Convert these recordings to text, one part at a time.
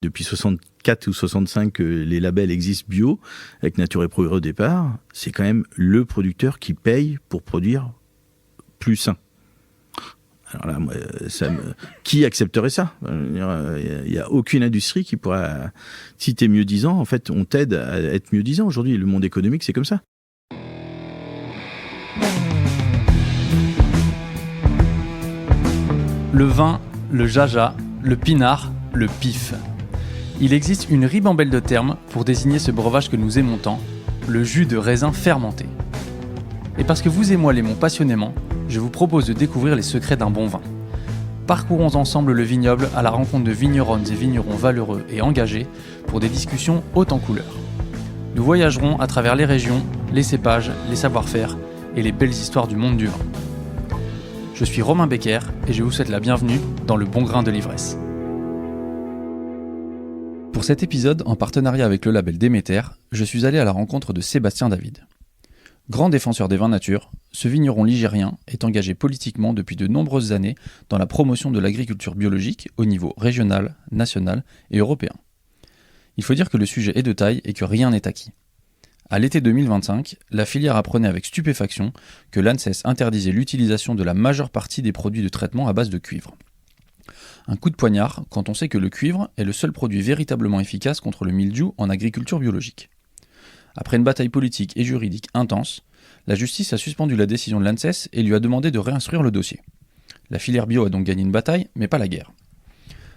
Depuis 64 ou 65 que les labels existent bio, avec Nature et Progrès au départ, c'est quand même le producteur qui paye pour produire plus sain. Alors là, moi, qui accepterait ça ? Il n'y a aucune industrie qui pourra... Si tu es mieux-disant, en fait, on t'aide à être mieux-disant. Aujourd'hui, le monde économique, c'est comme ça. Le vin, le jaja, le pinard, le pif. Il existe une ribambelle de termes pour désigner ce breuvage que nous aimons tant, le jus de raisin fermenté. Et parce que vous et moi l'aimons passionnément, je vous propose de découvrir les secrets d'un bon vin. Parcourons ensemble le vignoble à la rencontre de vigneronnes et vignerons valeureux et engagés pour des discussions hautes en couleurs. Nous voyagerons à travers les régions, les cépages, les savoir-faire et les belles histoires du monde du vin. Je suis Romain Becker et je vous souhaite la bienvenue dans le bon grain de l'ivresse. Pour cet épisode, en partenariat avec le label Déméter, je suis allé à la rencontre de Sébastien David. Grand défenseur des vins nature, ce vigneron ligérien est engagé politiquement depuis de nombreuses années dans la promotion de l'agriculture biologique au niveau régional, national et européen. Il faut dire que le sujet est de taille et que rien n'est acquis. À l'été 2025, la filière apprenait avec stupéfaction que l'ANSES interdisait l'utilisation de la majeure partie des produits de traitement à base de cuivre. Un coup de poignard quand on sait que le cuivre est le seul produit véritablement efficace contre le mildiou en agriculture biologique. Après une bataille politique et juridique intense, la justice a suspendu la décision de l'ANSES et lui a demandé de réinstruire le dossier. La filière bio a donc gagné une bataille, mais pas la guerre.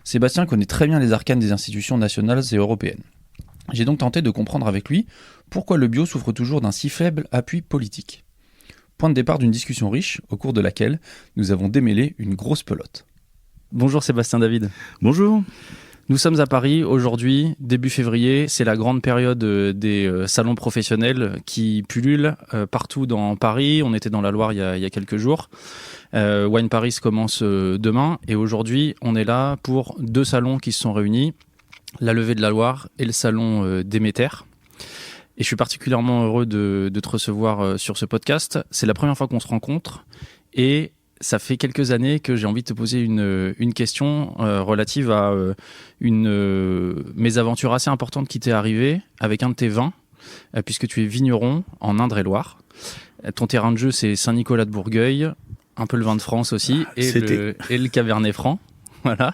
Sébastien connaît très bien les arcanes des institutions nationales et européennes. J'ai donc tenté de comprendre avec lui pourquoi le bio souffre toujours d'un si faible appui politique. Point de départ d'une discussion riche, au cours de laquelle nous avons démêlé une grosse pelote. Bonjour Sébastien David. Bonjour. Nous sommes à Paris aujourd'hui, début février, c'est la grande période des salons professionnels qui pullulent partout dans Paris. On était dans la Loire il y a quelques jours. Wine Paris commence demain et aujourd'hui on est là pour deux salons qui se sont réunis, la Levée de la Loire et le salon Déméter. Et je suis particulièrement heureux de te recevoir sur ce podcast. C'est la première fois qu'on se rencontre et ça fait quelques années que j'ai envie de te poser une question relative à une mésaventure assez importante qui t'est arrivée avec un de tes vins, puisque tu es vigneron en Indre-et-Loire. Ton terrain de jeu, c'est Saint-Nicolas de Bourgueil, un peu le vin de France aussi, et le Cabernet Franc. Voilà.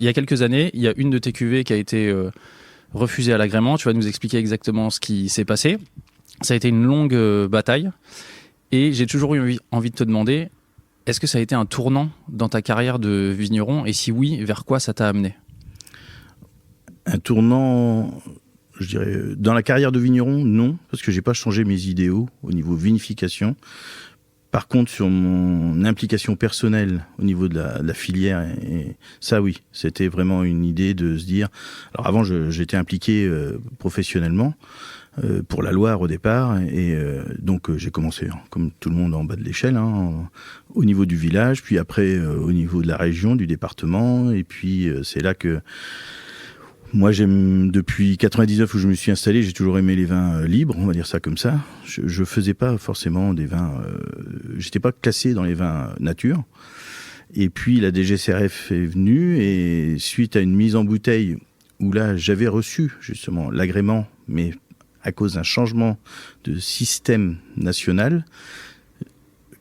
Il y a quelques années, il y a une de tes cuvées qui a été refusée à l'agrément. Tu vas nous expliquer exactement ce qui s'est passé. Ça a été une longue bataille, et j'ai toujours eu envie de te demander, est-ce que ça a été un tournant dans ta carrière de vigneron ? Et si oui, vers quoi ça t'a amené ? Un tournant, je dirais, dans la carrière de vigneron, non, parce que j'ai pas changé mes idéaux au niveau vinification. Par contre, sur mon implication personnelle au niveau de la filière, et ça oui, c'était vraiment une idée de se dire... Alors avant, j'étais impliqué professionnellement, pour la Loire au départ, et donc j'ai commencé comme tout le monde en bas de l'échelle, au niveau du village, puis après au niveau de la région, du département, et puis c'est là que moi j'aime, depuis 99 où je me suis installé, j'ai toujours aimé les vins libres, on va dire ça comme ça. Je faisais pas forcément des vins, j'étais pas classé dans les vins nature. Et puis la DGCRF est venue, et suite à une mise en bouteille où là j'avais reçu justement l'agrément, mais à cause d'un changement de système national,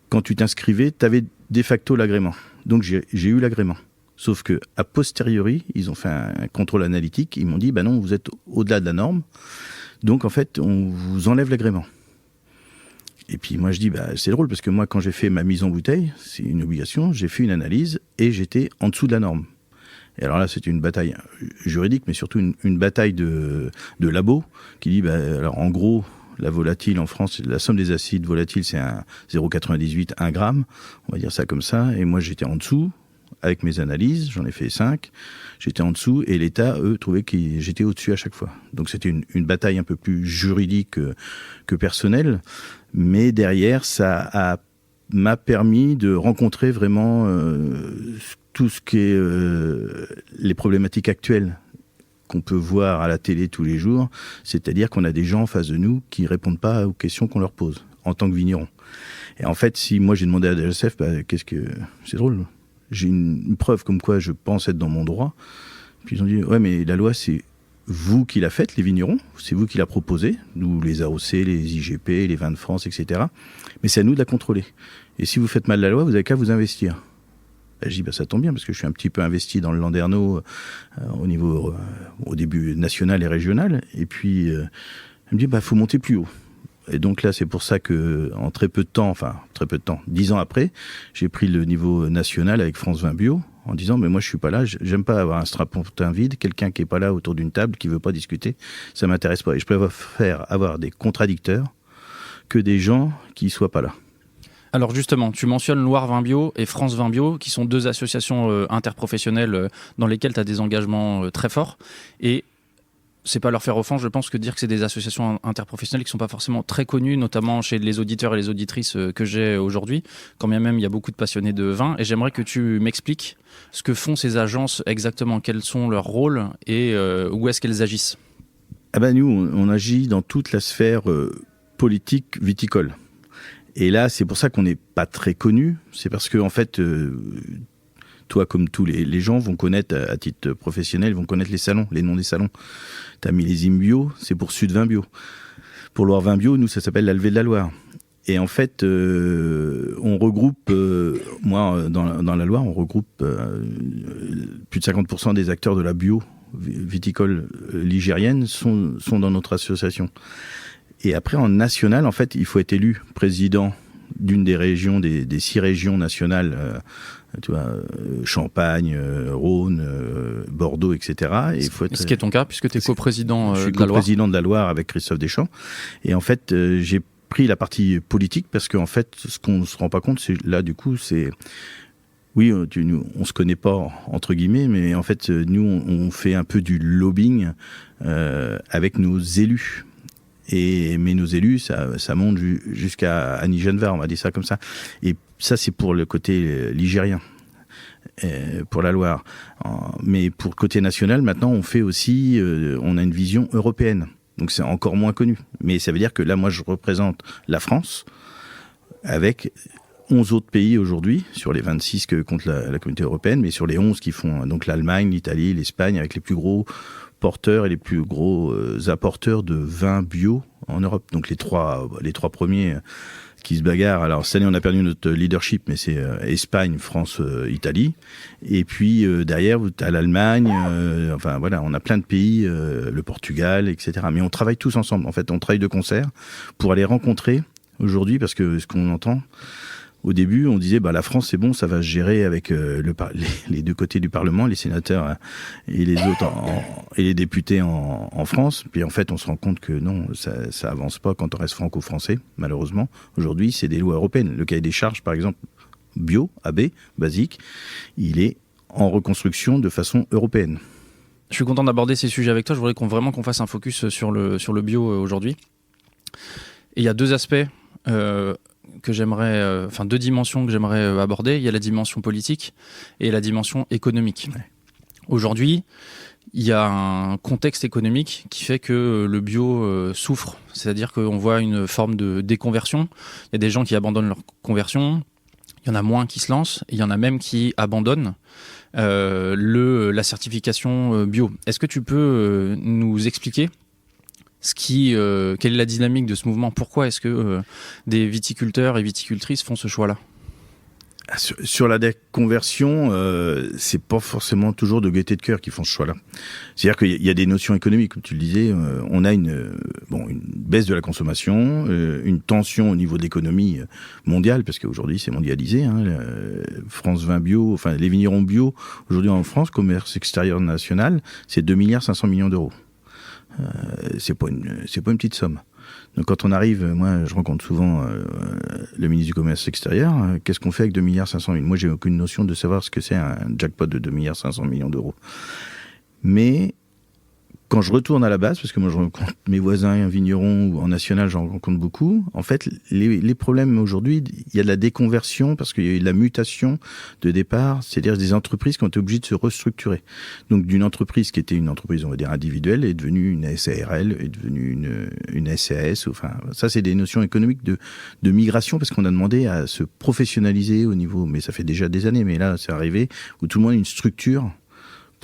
quand tu t'inscrivais, tu avais de facto l'agrément. Donc j'ai eu l'agrément. Sauf que a posteriori, ils ont fait un contrôle analytique, ils m'ont dit, non, vous êtes au-delà de la norme, donc en fait, on vous enlève l'agrément. Et puis moi je dis, c'est drôle, parce que moi quand j'ai fait ma mise en bouteille, c'est une obligation, j'ai fait une analyse et j'étais en dessous de la norme. Et alors là, c'était une bataille juridique, mais surtout une bataille de labo, qui dit, alors en gros, la volatile en France, la somme des acides volatiles, c'est un 0,98, 1 gramme, on va dire ça comme ça, et moi j'étais en dessous, avec mes analyses, j'en ai fait 5, j'étais en dessous, et l'État, eux, trouvait que j'étais au-dessus à chaque fois. Donc c'était une bataille un peu plus juridique que personnelle, mais derrière, ça m'a permis de rencontrer vraiment tout ce qui est les problématiques actuelles qu'on peut voir à la télé tous les jours, c'est-à-dire qu'on a des gens en face de nous qui répondent pas aux questions qu'on leur pose en tant que vigneron. Et en fait, si moi j'ai demandé à la DGCRF, c'est drôle, j'ai une preuve comme quoi je pense être dans mon droit, Puis ils ont dit, ouais, mais la loi, c'est vous qui la faites, les vignerons, c'est vous qui la proposez, nous, les AOC, les IGP, les vins de France, etc. Mais c'est à nous de la contrôler. Et si vous faites mal la loi, vous avez qu'à vous investir. Je dis, ça tombe bien, parce que je suis un petit peu investi dans le Landerneau au niveau, au début national et régional. Et puis, elle me dit, faut monter plus haut. Et donc là, c'est pour ça que, en très peu de temps, 10 ans après, j'ai pris le niveau national avec France Vin Bio, en disant, mais moi je suis pas là, j'aime pas avoir un strapontin vide, quelqu'un qui est pas là autour d'une table, qui veut pas discuter, ça m'intéresse pas. Et je préfère avoir des contradicteurs que des gens qui soient pas là. Alors justement, tu mentionnes Loire Vin Bio et France Vin Bio, qui sont deux associations interprofessionnelles dans lesquelles tu as des engagements très forts. Et c'est pas leur faire offense, je pense, que de dire que c'est des associations interprofessionnelles qui sont pas forcément très connues, notamment chez les auditeurs et les auditrices que j'ai aujourd'hui, quand bien même il y a beaucoup de passionnés de vin. Et j'aimerais que tu m'expliques ce que font ces agences exactement, quels sont leurs rôles et où est-ce qu'elles agissent. Nous, on agit dans toute la sphère politique viticole. Et là, c'est pour ça qu'on n'est pas très connu. C'est parce que, en fait, toi, comme tous les gens, vont connaître, à titre professionnel, vont connaître les salons, les noms des salons. T'as Millésime Bio, c'est pour Sud Vin Bio. Pour Loire Vin Bio, nous, ça s'appelle l'Alvé de la Loire. Et en fait, on regroupe, dans la Loire, on regroupe plus de 50% des acteurs de la bio viticole ligérienne sont dans notre association. Et après, en national, en fait, il faut être élu président d'une des régions, des 6 régions nationales, Champagne, Rhône, Bordeaux, etc. Et il faut être, ce qui est ton cas, puisque tu es coprésident de la Loire. Je suis coprésident de la Loire avec Christophe Deschamps. Et en fait, j'ai pris la partie politique parce qu'en fait, ce qu'on ne se rend pas compte, c'est là, du coup, c'est... Oui, on se connaît pas, entre guillemets, mais en fait, nous, on fait un peu du lobbying avec nos élus. Mais nos élus, ça monte jusqu'à Annie Genevard, on va dire ça comme ça. Et ça, c'est pour le côté ligérien, pour la Loire. Mais pour le côté national, maintenant, on fait aussi, on a une vision européenne. Donc c'est encore moins connu. Mais ça veut dire que là, moi, je représente la France avec 11 autres pays aujourd'hui, sur les 26 que compte la communauté européenne, mais sur les 11 qui font donc l'Allemagne, l'Italie, l'Espagne, avec les plus gros porteurs et les plus gros apporteurs de vins bio en Europe. Donc les trois premiers qui se bagarrent. Alors cette année on a perdu notre leadership, mais c'est Espagne, France, Italie. Et puis derrière tu as l'Allemagne. On a plein de pays, le Portugal, etc. Mais on travaille tous ensemble. En fait, on travaille de concert pour aller rencontrer aujourd'hui, parce que ce qu'on entend. Au début, on disait la France c'est bon, ça va se gérer avec les deux côtés du Parlement, les sénateurs et les autres et les députés en France. Puis en fait, on se rend compte que non, ça avance pas quand on reste franco-français. Malheureusement, aujourd'hui, c'est des lois européennes. Le cahier des charges, par exemple, bio, AB, basique, il est en reconstruction de façon européenne. Je suis content d'aborder ces sujets avec toi. Je voudrais qu'on fasse un focus sur le bio aujourd'hui. Et il y a deux aspects. Que j'aimerais, deux dimensions que j'aimerais aborder. Il y a la dimension politique et la dimension économique. Ouais. Aujourd'hui, il y a un contexte économique qui fait que le bio souffre. C'est-à-dire qu'on voit une forme de déconversion. Il y a des gens qui abandonnent leur conversion. Il y en a moins qui se lancent. Il y en a même qui abandonnent la certification bio. Est-ce que tu peux nous expliquer quelle est la dynamique de ce mouvement? Pourquoi est-ce que des viticulteurs et viticultrices font ce choix-là? Sur la déconversion, c'est pas forcément toujours de gaieté de cœur qui font ce choix-là. C'est-à-dire qu'il y a des notions économiques, comme tu le disais. On a une baisse de la consommation, une tension au niveau de l'économie mondiale, parce qu'aujourd'hui c'est mondialisé. France Vin Bio, les vignerons bio aujourd'hui en France, commerce extérieur national, c'est 2,5 milliards d'euros. C'est pas une petite somme. Donc quand on arrive, moi je rencontre souvent le ministre du Commerce extérieur, qu'est-ce qu'on fait avec 2,5 milliards? Moi j'ai aucune notion de savoir ce que c'est un jackpot de 2,5 milliards d'euros. Mais quand je retourne à la base, parce que moi je rencontre mes voisins vignerons ou en national, j'en rencontre beaucoup, en fait les problèmes aujourd'hui, il y a de la déconversion parce qu'il y a eu de la mutation de départ, c'est-à-dire des entreprises qui ont été obligées de se restructurer. Donc d'une entreprise qui était une entreprise, on va dire, individuelle, est devenue une SARL, est devenue une SAS, ça c'est des notions économiques de migration, parce qu'on a demandé à se professionnaliser au niveau, mais ça fait déjà des années, mais là c'est arrivé, où tout le monde a une structure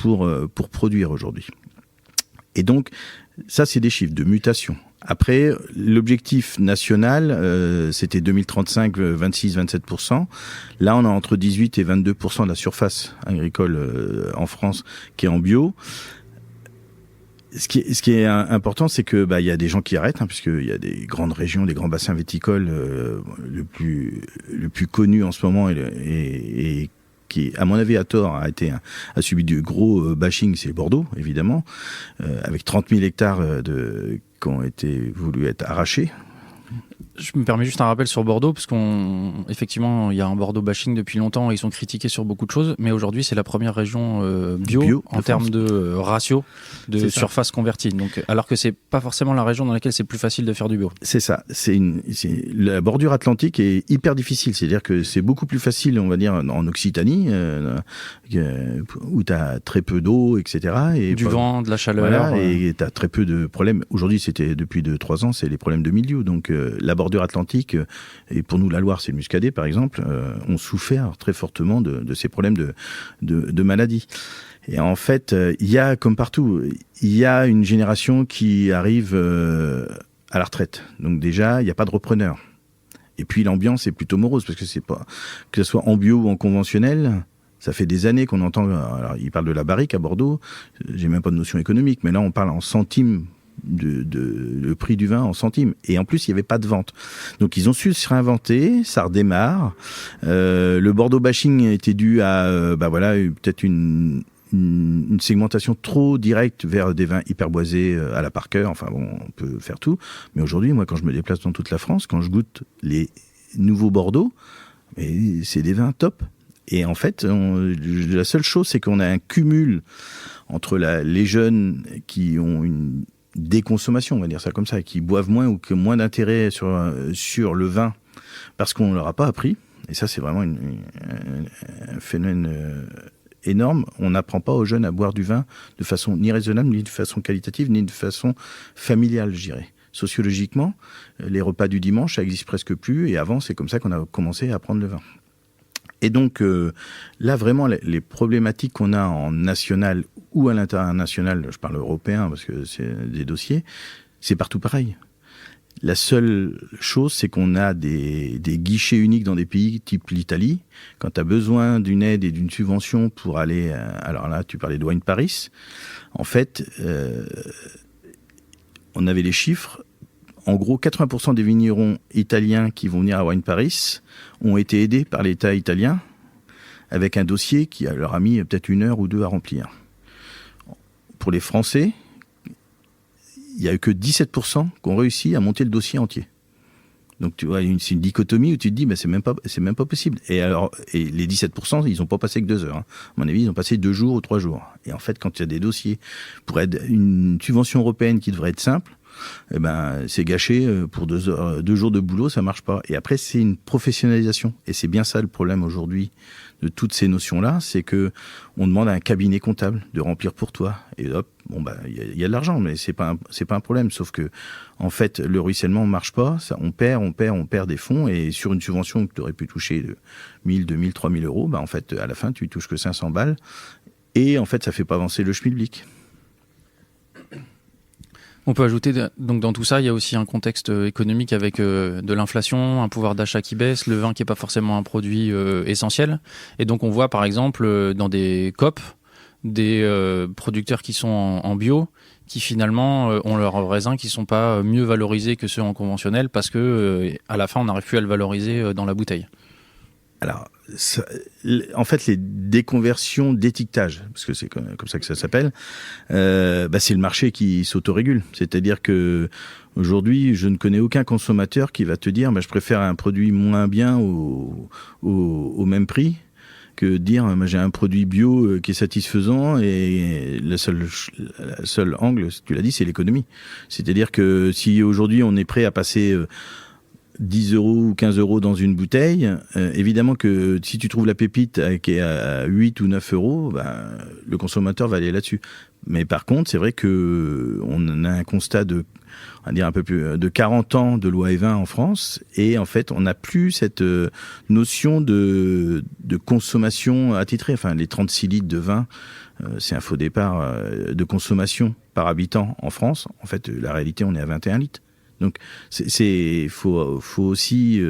pour produire aujourd'hui. Et donc, ça, c'est des chiffres de mutation. Après, l'objectif national, c'était 2035, 26-27%. Là, on a entre 18 et 22% de la surface agricole en France qui est en bio. Ce qui est important, c'est que il y a des gens qui arrêtent, puisqu'il y a des grandes régions, des grands bassins viticoles. Le plus connu en ce moment et qui, à mon avis, à tort, a subi du gros bashing, c'est Bordeaux, évidemment, avec 30 000 hectares qui ont été voulu être arrachés. Je me permets juste un rappel sur Bordeaux, parce qu'effectivement, il y a un Bordeaux bashing depuis longtemps et ils sont critiqués sur beaucoup de choses, mais aujourd'hui, c'est la première région bio en termes de ratio de surface convertie. Donc, alors que c'est pas forcément la région dans laquelle c'est plus facile de faire du bio. C'est ça. La bordure atlantique est hyper difficile. C'est-à-dire que c'est beaucoup plus facile, on va dire, en Occitanie, où tu as très peu d'eau, etc. Et du vent, de la chaleur. Voilà, et tu as très peu de problèmes. Aujourd'hui, c'était depuis 2-3 ans, c'est les problèmes de milieu. Donc, la bordure atlantique, et pour nous la Loire c'est le Muscadet par exemple, ont souffert très fortement de ces problèmes de maladies. Et en fait, il y a, comme partout, il y a une génération qui arrive à la retraite. Donc déjà, il n'y a pas de repreneur. Et puis l'ambiance est plutôt morose, parce que c'est pas, que ce soit en bio ou en conventionnel, ça fait des années qu'on entend, alors il parle de la barrique à Bordeaux, j'ai même pas de notion économique, mais là on parle en centimes le prix du vin en centimes, et en plus il n'y avait pas de vente, donc ils ont su se réinventer, ça redémarre. Le Bordeaux bashing était dû à peut-être une segmentation trop directe vers des vins hyper boisés à la Parker. Enfin bon, on peut faire tout, mais aujourd'hui moi quand je me déplace dans toute la France, quand je goûte les nouveaux Bordeaux, mais c'est des vins top. Et en fait, la seule chose, c'est qu'on a un cumul entre les jeunes qui ont une déconsommation, on va dire ça comme ça, qui boivent moins ou qui ont moins d'intérêt sur le vin parce qu'on ne leur a pas appris. Et ça, c'est vraiment un phénomène énorme. On n'apprend pas aux jeunes à boire du vin de façon ni raisonnable, ni de façon qualitative, ni de façon familiale, je dirais. Sociologiquement, les repas du dimanche, ça n'existe presque plus. Et avant, c'est comme ça qu'on a commencé à prendre le vin. Et donc là, vraiment, les problématiques qu'on a en national ou à l'international, je parle européen parce que c'est des dossiers, c'est partout pareil. La seule chose, c'est qu'on a des guichets uniques dans des pays type l'Italie. Quand tu as besoin d'une aide et d'une subvention pour aller... alors là, tu parlais de Wine Paris. En fait, on avait les chiffres. En gros, 80% des vignerons italiens qui vont venir à Wine Paris ont été aidés par l'État italien avec un dossier qui leur a mis peut-être 1 heure ou 2 à remplir. Pour les Français, il n'y a eu que 17% qui ont réussi à monter le dossier entier. Donc tu vois, c'est une dichotomie où tu te dis, c'est même pas possible. Et les 17%, ils n'ont pas passé que 2 heures. À mon avis, ils ont passé 2 jours ou 3 jours. Et en fait, quand il y a des dossiers pour une subvention européenne qui devrait être simple, c'est gâché pour 2 jours de boulot, ça marche pas. Et après, c'est une professionnalisation. Et c'est bien ça le problème aujourd'hui de toutes ces notions-là, c'est que on demande à un cabinet comptable de remplir pour toi. Et hop, il y a de l'argent, mais c'est pas un problème. Sauf que, en fait, le ruissellement marche pas. Ça, on perd des fonds. Et sur une subvention que tu aurais pu toucher de 1000, 2000, 3000 euros, en fait, à la fin, tu touches que 500 balles. Et en fait, ça fait pas avancer le schmilblick. On peut ajouter, donc dans tout ça, il y a aussi un contexte économique avec de l'inflation, un pouvoir d'achat qui baisse, le vin qui n'est pas forcément un produit essentiel. Et donc on voit par exemple dans des COP, des producteurs qui sont en bio, qui finalement ont leurs raisins qui ne sont pas mieux valorisés que ceux en conventionnel parce que à la fin on n'arrive plus à le valoriser dans la bouteille. Alors, en fait, les déconversions d'étiquetage, parce que c'est comme ça que ça s'appelle, c'est le marché qui s'autorégule. C'est-à-dire que aujourd'hui, je ne connais aucun consommateur qui va te dire je préfère un produit moins bien au même prix que dire j'ai un produit bio qui est satisfaisant. Et le seul angle, tu l'as dit, c'est l'économie. C'est-à-dire que si aujourd'hui on est prêt à passer 10 euros ou 15 euros dans une bouteille, évidemment que si tu trouves la pépite qui est à 8 ou 9 euros, le consommateur va aller là-dessus. Mais par contre, c'est vrai que on a un constat de, on va dire un peu plus de 40 ans de loi E20 en France, et en fait, on n'a plus cette notion de consommation attitrée. Enfin, les 36 litres de vin, c'est un faux départ de consommation par habitant en France. En fait, la réalité, on est à 21 litres. Donc, faut aussi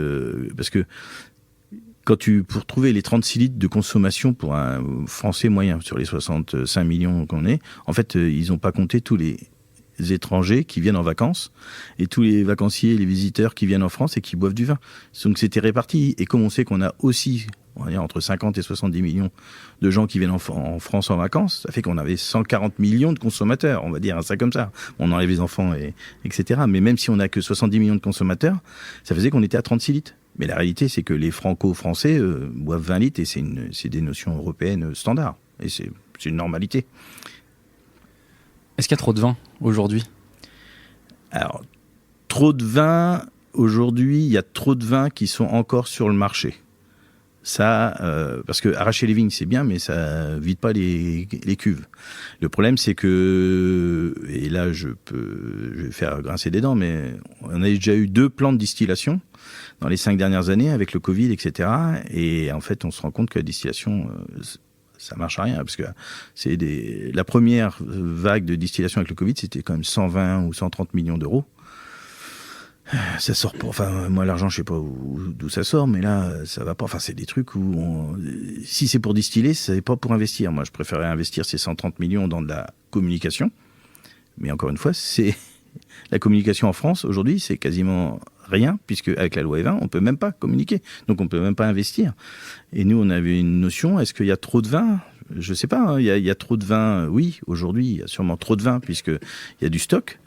parce que pour trouver les 36 litres de consommation pour un Français moyen sur les 65 millions qu'on est, en fait, ils n'ont pas compté tous les étrangers qui viennent en vacances et tous les vacanciers, les visiteurs qui viennent en France et qui boivent du vin. Donc c'était réparti. Et comme on sait qu'on a aussi, on va dire, entre 50 et 70 millions de gens qui viennent en France en vacances, ça fait qu'on avait 140 millions de consommateurs, on va dire ça comme ça. On enlève les enfants, etc. Mais même si on n'a que 70 millions de consommateurs, ça faisait qu'on était à 36 litres. Mais la réalité, c'est que les franco-français boivent 20 litres et c'est des notions européennes standards. Et c'est une normalité. Est-ce qu'il y a trop de vin aujourd'hui ? Alors, trop de vin, aujourd'hui, il y a trop de vins qui sont encore sur le marché. Ça, parce que arracher les vignes, c'est bien, mais ça vide pas les cuves. Le problème, c'est que, et là, je vais faire grincer des dents, mais on a déjà eu 2 plans de distillation dans les 5 dernières années avec le Covid, etc. Et en fait, on se rend compte que la distillation, ça marche à rien, parce que la première vague de distillation avec le Covid, c'était quand même 120 ou 130 millions d'euros. Ça sort pas. Enfin, moi, l'argent, je sais pas d'où ça sort, mais là, ça va pas. Enfin, c'est des trucs où si c'est pour distiller, c'est pas pour investir. Moi, je préférerais investir ces 130 millions dans de la communication. Mais encore une fois, la communication en France, aujourd'hui, c'est quasiment rien, puisque avec la loi E20, on peut même pas communiquer. Donc, on peut même pas investir. Et nous, on avait une notion, est-ce qu'il y a trop de vin ? Je sais pas. Hein, il y a trop de vin. Oui, aujourd'hui, il y a sûrement trop de vin, puisqu'il y a du stock.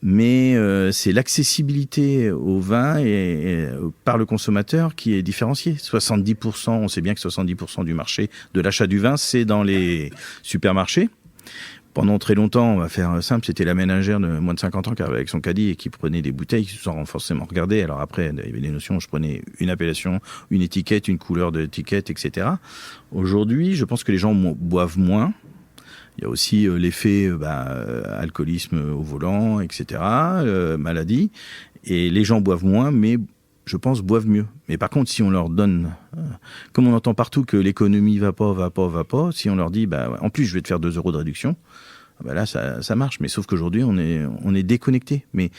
Mais c'est l'accessibilité au vin et par le consommateur qui est différenciée. 70%, on sait bien que 70% du marché de l'achat du vin, c'est dans les supermarchés. Pendant très longtemps, on va faire simple, c'était la ménagère de moins de 50 ans qui arrivait avec son caddie et qui prenait des bouteilles sans forcément regarder. Alors après, il y avait des notions, je prenais une appellation, une étiquette, une couleur de l'étiquette, etc. Aujourd'hui, je pense que les gens boivent moins. Il y a aussi l'effet alcoolisme au volant, etc., maladie. Et les gens boivent moins, mais je pense boivent mieux. Mais par contre, si on leur donne, comme on entend partout que l'économie va pas, si on leur dit, en plus je vais te faire 2 € de réduction, là ça marche. Mais sauf qu'aujourd'hui, on est déconnecté. Mais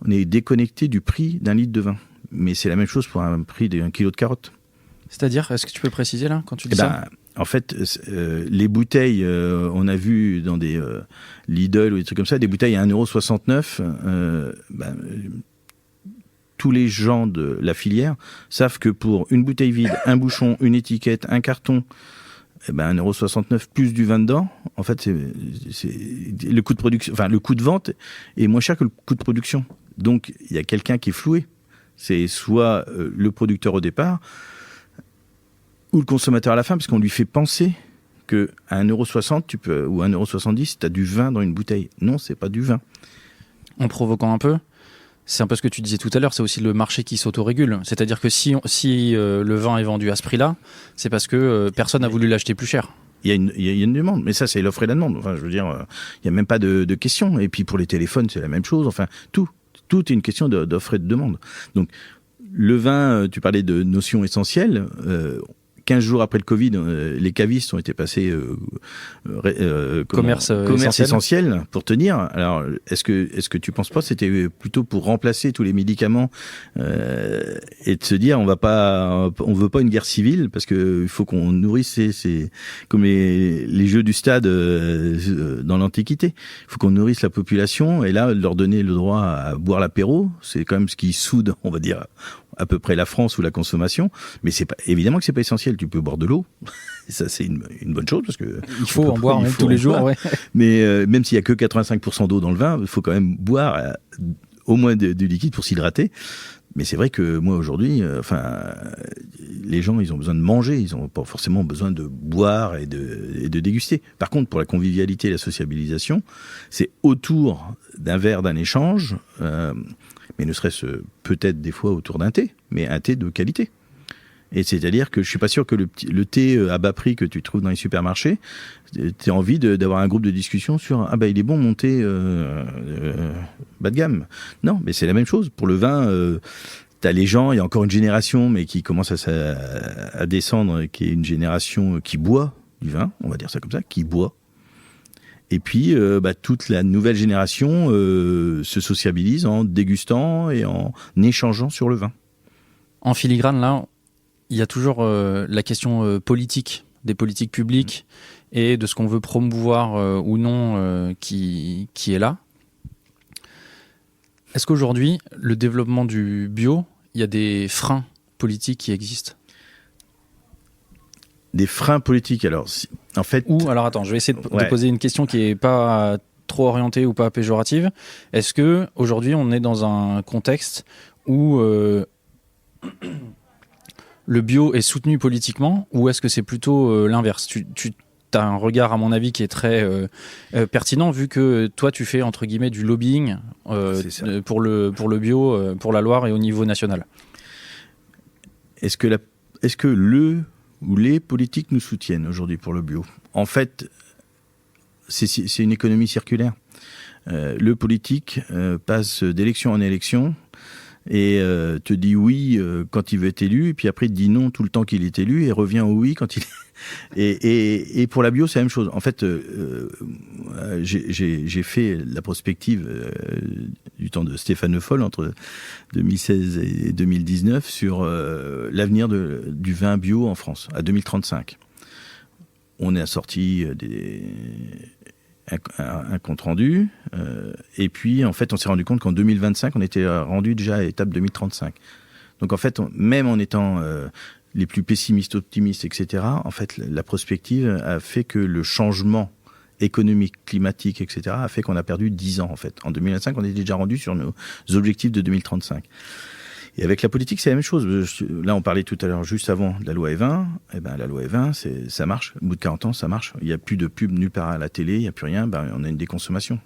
on est déconnecté du prix d'un litre de vin. Mais c'est la même chose pour un prix d'1 kilo de carottes. C'est-à-dire, est-ce que tu peux préciser là, quand tu dis ça ? En fait, les bouteilles, on a vu dans des Lidl ou des trucs comme ça, des bouteilles à 1,69 €. Tous les gens de la filière savent que pour une bouteille vide, un bouchon, une étiquette, un carton, 1,69 € plus du vin dedans, en fait, c'est le coût de production, enfin le coût de vente est moins cher que le coût de production. Donc, il y a quelqu'un qui est floué. C'est soit le producteur au départ, ou le consommateur à la fin, parce qu'on lui fait penser qu'à 1,60 € ou 1,70 € tu as du vin dans une bouteille. Non, c'est pas du vin. En provoquant un peu, c'est un peu ce que tu disais tout à l'heure, c'est aussi le marché qui s'autorégule. C'est-à-dire que si le vin est vendu à ce prix-là, c'est parce que personne n'a voulu l'acheter plus cher. Il y a une demande, mais ça, c'est l'offre et la demande. Enfin, je veux dire, il n'y a même pas de question. Et puis pour les téléphones, c'est la même chose. Enfin, tout est une question d'offre et de demande. Donc, le vin, tu parlais de notions essentielles. 15 jours après le Covid, les cavistes ont été passés commerce essentiel pour tenir. Alors, est-ce que tu penses pas que c'était plutôt pour remplacer tous les médicaments et de se dire on veut pas une guerre civile parce que il faut qu'on nourrisse c'est comme les jeux du stade dans l'Antiquité. Il faut qu'on nourrisse la population et là leur donner le droit à boire l'apéro, c'est quand même ce qui soude, on va dire, à peu près la France ou la consommation, mais c'est pas évidemment que c'est pas essentiel. Tu peux boire de l'eau, et ça c'est une bonne chose parce que il faut en boire tous les jours. Ouais. Mais même s'il y a que 85% d'eau dans le vin, il faut quand même boire au moins du liquide pour s'hydrater. Mais c'est vrai que moi aujourd'hui, les gens ils ont besoin de manger, ils ont pas forcément besoin de boire et de déguster. Par contre, pour la convivialité et la sociabilisation, c'est autour d'un verre, d'un échange. Mais ne serait-ce peut-être des fois autour d'un thé, mais un thé de qualité. Et c'est-à-dire que je suis pas sûr que le thé à bas prix que tu trouves dans les supermarchés, tu as envie d'avoir un groupe de discussion sur il est bon mon thé bas de gamme. Non, mais c'est la même chose. Pour le vin, t'as les gens, il y a encore une génération, mais qui commence à descendre, qui est une génération qui boit du vin, on va dire ça comme ça, qui boit. Et puis, toute la nouvelle génération se sociabilise en dégustant et en échangeant sur le vin. En filigrane, là, il y a toujours la question politique, des politiques publiques et de ce qu'on veut promouvoir ou non qui est là. Est-ce qu'aujourd'hui, le développement du bio, il y a des freins politiques qui existent ? Des freins politiques, alors, en fait... Alors attends, je vais essayer de poser une question qui n'est pas trop orientée ou pas péjorative. Est-ce qu'aujourd'hui, on est dans un contexte où le bio est soutenu politiquement, ou est-ce que c'est plutôt l'inverse ? Tu as un regard, à mon avis, qui est très pertinent, vu que toi, tu fais, entre guillemets, du lobbying pour le bio, pour la Loire et au niveau national. Est-ce que le ou les politiques nous soutiennent aujourd'hui pour le bio ? En fait, c'est une économie circulaire. Le politique passe d'élection en élection et te dit oui quand il veut être élu, et puis après il te dit non tout le temps qu'il est élu et revient au oui quand il et pour la bio c'est la même chose. En fait, j'ai fait la prospective du temps de Stéphane Le Foll entre 2016 et 2019 sur l'avenir du vin bio en France à 2035. On est assorti un compte rendu, et puis en fait on s'est rendu compte qu'en 2025 on était rendu déjà à l'étape 2035. Donc en fait, même en étant les plus pessimistes, optimistes, etc., en fait la prospective a fait que le changement économique, climatique, etc., a fait qu'on a perdu 10 ans en fait. En 2025 on était déjà rendu sur nos objectifs de 2035. Et avec la politique, c'est la même chose. Là, on parlait tout à l'heure, juste avant, de la loi E20. Eh ben, la loi E20, ça marche. Au bout de 40 ans, ça marche. Il n'y a plus de pub nulle part à la télé, il n'y a plus rien. On a une déconsommation.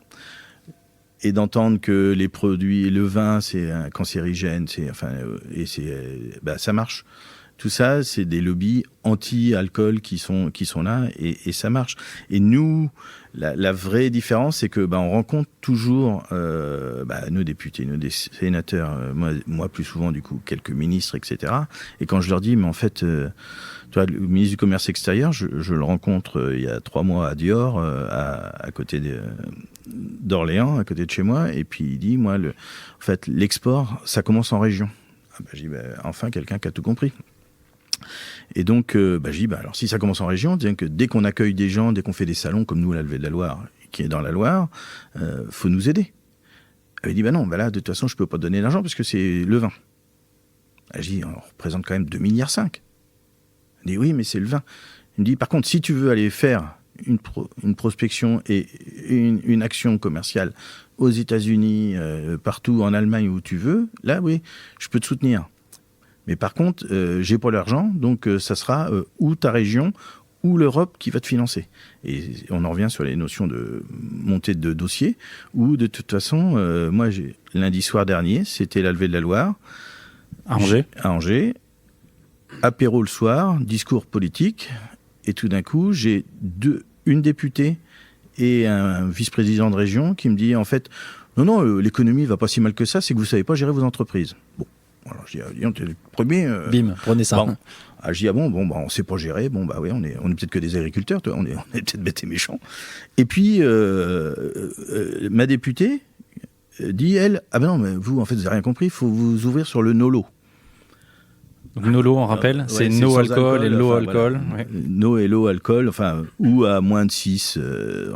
Et d'entendre que les produits, le vin, c'est un cancérigène, ça marche. Tout ça, c'est des lobbies anti-alcool qui sont là, et ça marche. Et nous, la vraie différence, c'est que on rencontre toujours nos députés, nos sénateurs, moi plus souvent du coup quelques ministres, etc. Et quand je leur dis, mais en fait, toi, le ministre du Commerce extérieur, je le rencontre il y a 3 mois à Dior, à côté d'Orléans, à côté de chez moi, et puis il dit, moi, en fait, l'export, ça commence en région. Je dis, enfin, quelqu'un qui a tout compris. Et donc, je dis, alors si ça commence en région, c'est-à-dire que dès qu'on accueille des gens, dès qu'on fait des salons comme nous, la Levée de la Loire, qui est dans la Loire, faut nous aider. Elle dit, non, là, de toute façon, je peux pas te donner l'argent parce que c'est le vin. Elle dit, on représente quand même 2,5 milliards. Elle dit, oui, mais c'est le vin. Il me dit, par contre, si tu veux aller faire une prospection et une action commerciale aux États-Unis, partout en Allemagne où tu veux, là, oui, je peux te soutenir. Mais par contre, j'ai pas l'argent, donc ça sera ou ta région ou l'Europe qui va te financer. Et on en revient sur les notions de montée de dossier, où de toute façon, moi, lundi soir dernier, c'était la Levée de la Loire. À Angers. Apéro le soir, discours politique, et tout d'un coup, j'ai une députée et un vice-président de région qui me dit, en fait, non, l'économie va pas si mal que ça, c'est que vous savez pas gérer vos entreprises. Bon. Alors, je dis, t'es le premier. Bim, prenez ça. Bon. Je dis, on sait pas gérer. Oui, on est peut-être que des agriculteurs, on est peut-être bêtes et méchants. Et puis, ma députée dit, elle, mais vous, en fait, vous avez rien compris, il faut vous ouvrir sur le NOLO. Donc, NOLO, on rappelle, c'est no alcool et low alcool. Voilà. Ouais. No et low alcool, ou à moins de 6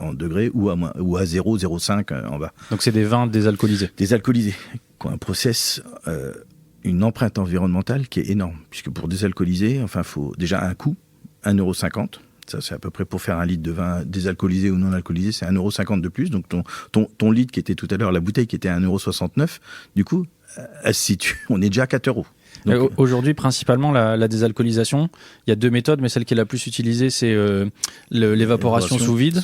en degrés, ou à 0,05 en bas. Donc, c'est des vins désalcoolisés. Désalcoolisés. Qui ont un process, une empreinte environnementale qui est énorme. Puisque pour désalcooliser, il faut déjà un coût, 1,50 €. Ça, c'est à peu près pour faire un litre de vin désalcoolisé ou non alcoolisé, c'est 1,50 € de plus. Donc, ton litre qui était tout à l'heure, la bouteille qui était à 1,69 €, du coup, elle se situe, on est déjà à 4 €. Donc, aujourd'hui, principalement, la désalcoolisation, il y a 2 méthodes, mais celle qui est la plus utilisée, c'est l'évaporation sous vide.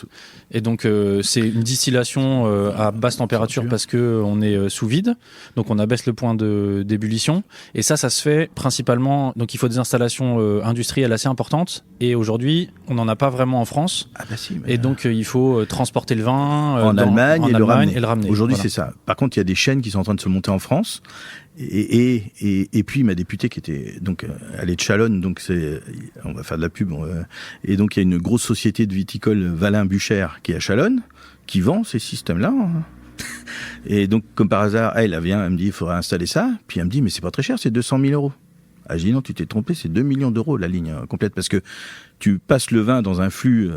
Et donc, c'est une distillation à basse température parce qu'on est sous vide. Donc, on abaisse le point d'ébullition. Et ça se fait principalement... Donc, il faut des installations industrielles assez importantes. Et aujourd'hui, on n'en a pas vraiment en France. Ah bah si, et donc, il faut transporter le vin en Allemagne et le ramener. Aujourd'hui, voilà. C'est ça. Par contre, il y a des chaînes qui sont en train de se monter en France. Et puis ma députée qui était donc elle est de Chalonne, donc on va faire de la pub. Et donc il y a une grosse société de viticole Valin-Bucher qui est à Chalonne, qui vend ces systèmes-là. Et donc comme par hasard, elle vient, elle me dit il faudrait installer ça. Puis elle me dit mais c'est pas très cher, c'est 200 000 €. Ah, je dis non, tu t'es trompé, c'est 2 millions d'euros la ligne complète, parce que tu passes le vin dans un flux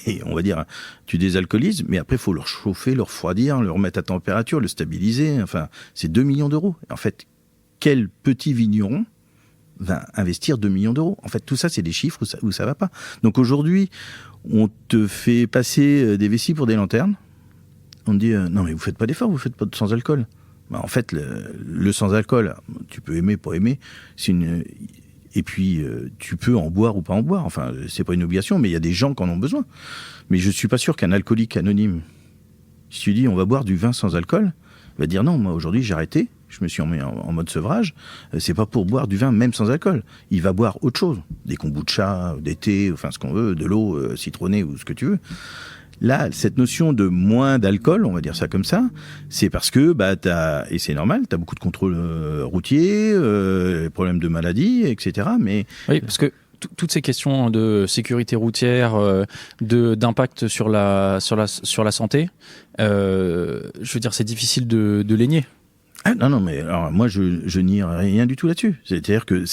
et on va dire tu désalcoolises, mais après il faut le chauffer, le refroidir, le remettre à température, le stabiliser. Enfin, c'est 2 millions d'euros. En fait, quel petit vigneron va investir 2 millions d'euros? En fait, tout ça, c'est des chiffres où ça va pas. Donc aujourd'hui, on te fait passer des vessies pour des lanternes. On te dit non mais vous faites pas d'effort, vous faites pas de sans alcool. Bah, en fait, le sans-alcool, tu peux aimer, pas aimer, et puis tu peux en boire ou pas en boire. Enfin, c'est pas une obligation, mais il y a des gens qui en ont besoin. Mais je suis pas sûr qu'un alcoolique anonyme, si tu dis on va boire du vin sans alcool, va dire non, moi aujourd'hui j'ai arrêté, je me suis mis en mode sevrage, c'est pas pour boire du vin même sans alcool. Il va boire autre chose, des kombucha, des thés, enfin ce qu'on veut, de l'eau citronnée ou ce que tu veux. Là, cette notion de moins d'alcool, on va dire ça comme ça, c'est parce que, et c'est normal, t'as beaucoup de contrôles routiers, problèmes de maladie, etc. Mais oui, parce que toutes ces questions de sécurité routière, d'impact sur la santé, je veux dire, c'est difficile de les nier. Ah, non, mais alors moi, je nie rien du tout là-dessus. C'est-à-dire que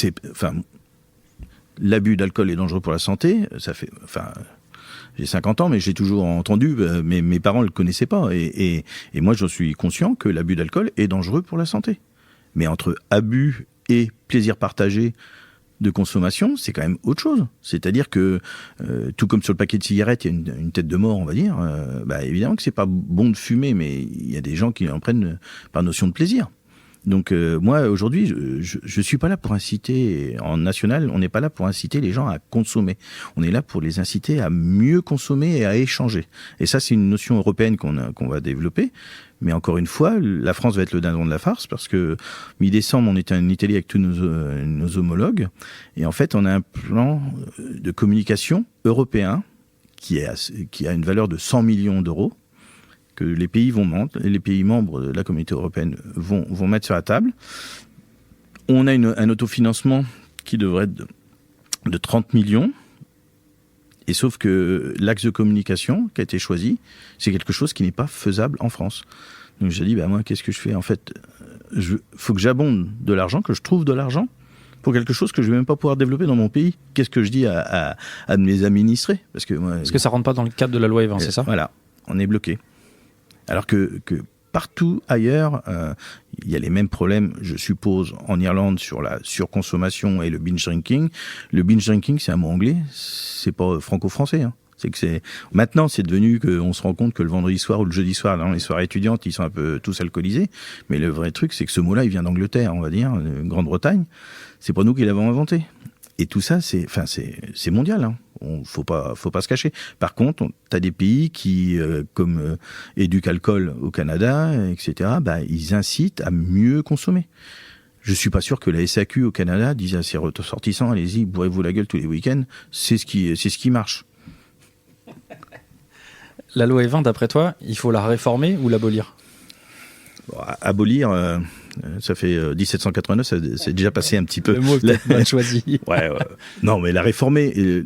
l'abus d'alcool est dangereux pour la santé. J'ai 50 ans, mais j'ai toujours entendu, mais mes parents ne le connaissaient pas. Et moi, je suis conscient que l'abus d'alcool est dangereux pour la santé. Mais entre abus et plaisir partagé de consommation, c'est quand même autre chose. C'est-à-dire que, tout comme sur le paquet de cigarettes, il y a une tête de mort, on va dire, évidemment que c'est pas bon de fumer, mais il y a des gens qui en prennent par notion de plaisir. Donc moi aujourd'hui je suis pas là pour inciter, en national on n'est pas là pour inciter les gens à consommer, on est là pour les inciter à mieux consommer et à échanger, et ça c'est une notion européenne qu'on va développer. Mais encore une fois, la France va être le dindon de la farce, parce que mi-décembre on était en Italie avec tous nos homologues, et en fait on a un plan de communication européen qui a une valeur de 100 millions d'euros, que les pays les pays membres de la communauté européenne vont mettre sur la table. On a un autofinancement qui devrait être de 30 millions. Et sauf que l'axe de communication qui a été choisi, c'est quelque chose qui n'est pas faisable en France. Donc j'ai dit, moi, qu'est-ce que je fais? En fait, faut que j'abonde de l'argent, que je trouve de l'argent pour quelque chose que je ne vais même pas pouvoir développer dans mon pays. Qu'est-ce que je dis à mes administrés? Parce que ça ne rentre pas dans le cadre de la loi E20, c'est ça? Voilà, on est bloqué. Alors que partout ailleurs, il y a les mêmes problèmes, je suppose, en Irlande sur la surconsommation et le binge drinking. Le binge drinking, c'est un mot anglais, c'est pas franco-français. Maintenant, c'est devenu qu'on se rend compte que le vendredi soir ou le jeudi soir, dans les soirées étudiantes, ils sont un peu tous alcoolisés. Mais le vrai truc, c'est que ce mot-là, il vient d'Angleterre, on va dire, de Grande-Bretagne. C'est pas nous qui l'avons inventé. Et tout ça, c'est mondial. Faut pas se cacher. Par contre, t'as des pays qui, comme Éduc-Alcool au Canada, etc., ils incitent à mieux consommer. Je suis pas sûr que la SAQ au Canada dise à ses ressortissants, allez-y, bourrez-vous la gueule tous les week-ends. C'est ce qui marche. La loi E20, d'après toi, il faut la réformer ou l'abolir? Abolir, ça fait 1789, c'est déjà passé un petit peu. Le mot est mal choisi. Ouais. Non, mais la réformer,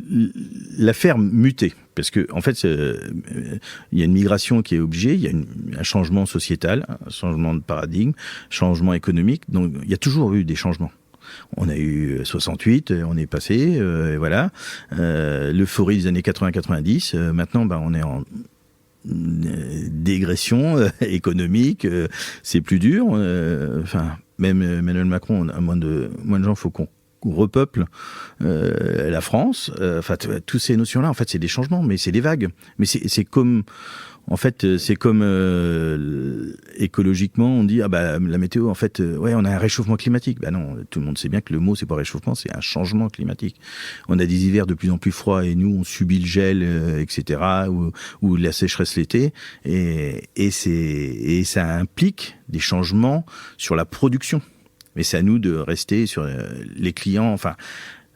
la faire muter. Parce que, en fait, il y a une migration qui est obligée, il y a un changement sociétal, un changement de paradigme, changement économique. Donc, il y a toujours eu des changements. On a eu 68, on est passé, et voilà. L'euphorie des années 80-90, maintenant, on est en dégression économique, c'est plus dur. Même Emmanuel Macron, à moins de gens, faut qu'on repeuple la France. Enfin, tous ces notions-là, en fait, c'est des changements, mais c'est des vagues. Mais c'est comme... En fait, c'est comme écologiquement, on dit la météo, en fait, on a un réchauffement climatique. Non, tout le monde sait bien que le mot c'est pas réchauffement, c'est un changement climatique. On a des hivers de plus en plus froids et nous on subit le gel, etc. ou la sécheresse l'été et ça implique des changements sur la production. Mais c'est à nous de rester sur les clients. Enfin.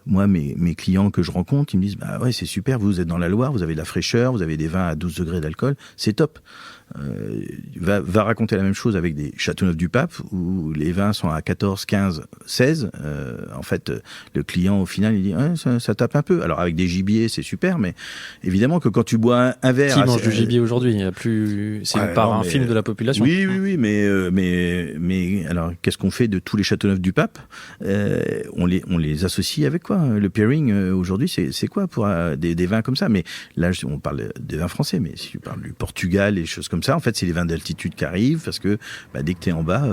Moi, mes clients que je rencontre, ils me disent c'est super, vous êtes dans la Loire, vous avez de la fraîcheur, vous avez des vins à 12 degrés d'alcool, c'est top. Va raconter la même chose avec des Châteauneuf-du-Pape où les vins sont à 14, 15, 16. En fait, le client au final il dit ça tape un peu. Alors avec des gibiers c'est super, mais évidemment que quand tu bois un verre, qui mange du gibier aujourd'hui, il y a plus, c'est une part infime de la population. Oui, mais alors qu'est-ce qu'on fait de tous les Châteauneuf-du-Pape? On les associe avec quoi? Le pairing aujourd'hui c'est quoi pour des vins comme ça? Mais là on parle des vins français, mais si tu parles du Portugal et choses comme ça, en fait, c'est les vins d'altitude qui arrivent parce que dès que tu es en bas,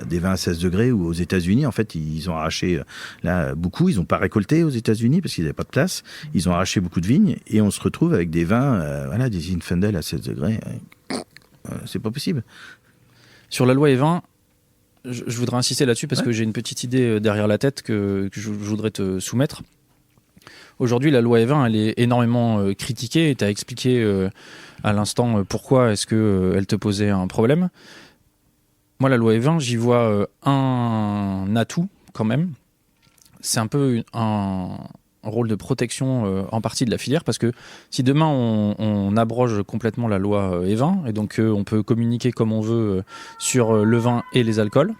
des vins à 16 degrés ou aux États-Unis, en fait, ils ont arraché là beaucoup. Ils n'ont pas récolté aux États-Unis parce qu'ils n'avaient pas de place. Ils ont arraché beaucoup de vignes et on se retrouve avec des vins, des Zinfandel à 16 degrés. C'est pas possible. Sur la loi E20, je voudrais insister là-dessus parce que j'ai une petite idée derrière la tête que je voudrais te soumettre. Aujourd'hui, la loi E20, elle est énormément critiquée et tu as expliqué à l'instant pourquoi est-ce qu'elle te posait un problème. Moi, la loi E20, j'y vois un atout quand même. C'est un peu un rôle de protection en partie de la filière parce que si demain on abroge complètement la loi E20 et donc on peut communiquer comme on veut sur le vin et les alcools,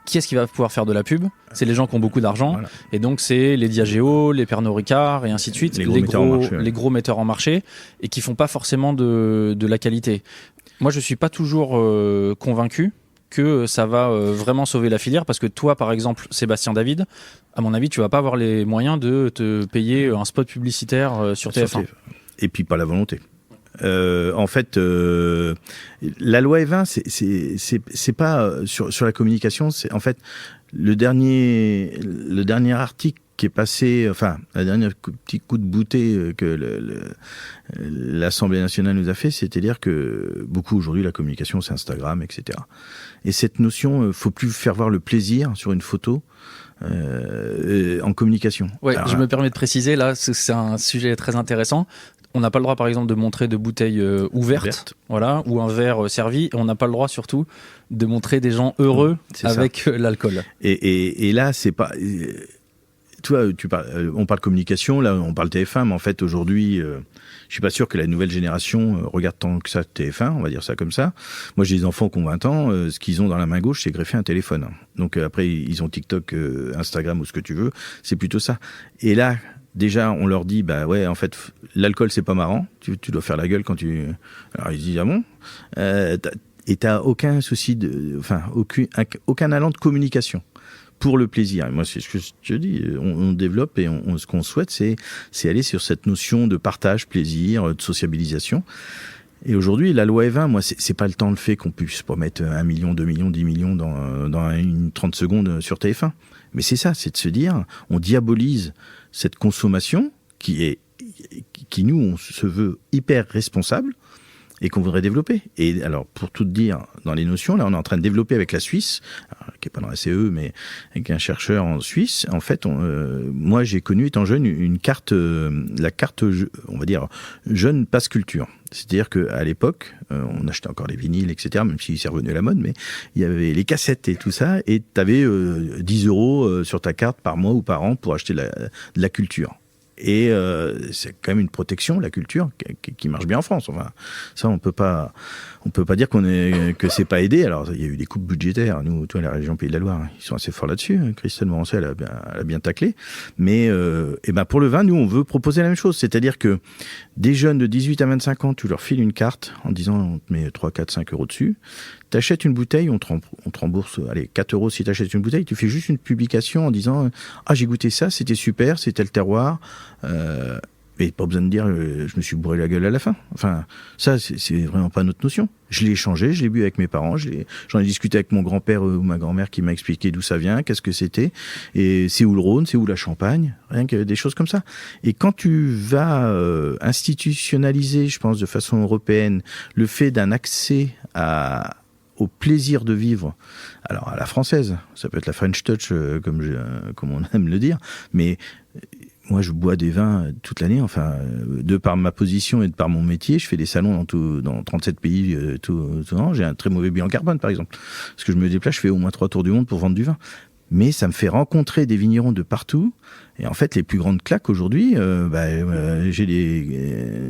qui est-ce qui va pouvoir faire de la pub? C'est les gens qui ont beaucoup d'argent. Voilà. Et donc, c'est les Diageo, les Pernod Ricard et ainsi de suite. Les gros metteurs en marché et qui font pas forcément de la qualité. Moi, je suis pas toujours convaincu que ça va vraiment sauver la filière parce que toi, par exemple, Sébastien David, à mon avis, tu vas pas avoir les moyens de te payer un spot publicitaire sur TF1. Et puis, pas la volonté. En fait, la loi E20, c'est pas sur la communication. C'est en fait le dernier article qui est passé, enfin la dernière petit coup de bouteille que l'Assemblée nationale nous a fait, c'est-à-dire que beaucoup aujourd'hui la communication c'est Instagram, etc. Et cette notion, faut plus faire voir le plaisir sur une photo. En communication. Ouais, alors, je me permets de préciser là, c'est un sujet très intéressant. On n'a pas le droit, par exemple, de montrer de bouteilles ouvertes, voilà, ou un verre servi. Et on n'a pas le droit, surtout, de montrer des gens heureux avec l'alcool. Et là, c'est pas... Toi, on parle communication, là, on parle TF1, mais en fait, aujourd'hui, je suis pas sûr que la nouvelle génération regarde tant que ça TF1, on va dire ça comme ça. Moi, j'ai des enfants qui ont 20 ans, ce qu'ils ont dans la main gauche, c'est greffer un téléphone. Donc après, ils ont TikTok, Instagram ou ce que tu veux, c'est plutôt ça. Et là... Déjà, on leur dit, en fait, l'alcool, c'est pas marrant. Tu dois faire la gueule quand tu... Alors, ils disent, ah bon? Et t'as aucun souci aucun allant de communication pour le plaisir. Et moi, c'est ce que je te dis. On développe et ce qu'on souhaite, c'est aller sur cette notion de partage, plaisir, de sociabilisation. Et aujourd'hui, la loi E20, moi, c'est pas le temps le fait qu'on puisse pas mettre 1 million, 2 millions, 10 millions dans une 30 secondes sur TF1. Mais c'est ça, c'est de se dire, on diabolise cette consommation qui nous, on se veut hyper responsable et qu'on voudrait développer. Et alors, pour tout te dire, dans les notions, là, on est en train de développer avec la Suisse, qui n'est pas dans la CE, mais avec un chercheur en Suisse. En fait, moi, j'ai connu, étant jeune, une carte, la carte, on va dire, jeune passe culture. C'est-à-dire qu'à l'époque, on achetait encore les vinyles, etc., même si c'est revenu à la mode, mais il y avait les cassettes et tout ça, et tu avais 10 € sur ta carte par mois ou par an pour acheter de la culture. Et c'est quand même une protection, la culture, qui marche bien en France. Enfin, ça, on peut pas dire que c'est pas aidé. Alors, il y a eu des coupes budgétaires. Nous, toi, la région Pays de la Loire, ils sont assez forts là-dessus. Christelle Morancet, elle a bien taclé. Mais, pour le vin, nous, on veut proposer la même chose. C'est-à-dire que des jeunes de 18 à 25 ans, tu leur files une carte en disant, on te met 3, 4, 5 € dessus. T'achètes une bouteille, on te rembourse, 4 € si t'achètes une bouteille. Tu fais juste une publication en disant, j'ai goûté ça, c'était super, c'était le terroir. Et pas besoin de dire je me suis bourré la gueule à la fin. Enfin, ça, c'est vraiment pas notre notion. Je l'ai échangé, je l'ai bu avec mes parents, j'en ai discuté avec mon grand-père ou ma grand-mère qui m'a expliqué d'où ça vient, qu'est-ce que c'était, et c'est où le Rhône, c'est où la Champagne, rien que des choses comme ça. Et quand tu vas institutionnaliser, je pense, de façon européenne, le fait d'un accès au plaisir de vivre, alors à la française, ça peut être la French touch, comme on aime le dire, mais moi, je bois des vins toute l'année. Enfin, de par ma position et de par mon métier, je fais des salons dans 37 pays tout an. J'ai un très mauvais bilan carbone, par exemple. Parce que je me déplace, je fais au moins 3 tours du monde pour vendre du vin. Mais ça me fait rencontrer des vignerons de partout. Et en fait, les plus grandes claques aujourd'hui, j'ai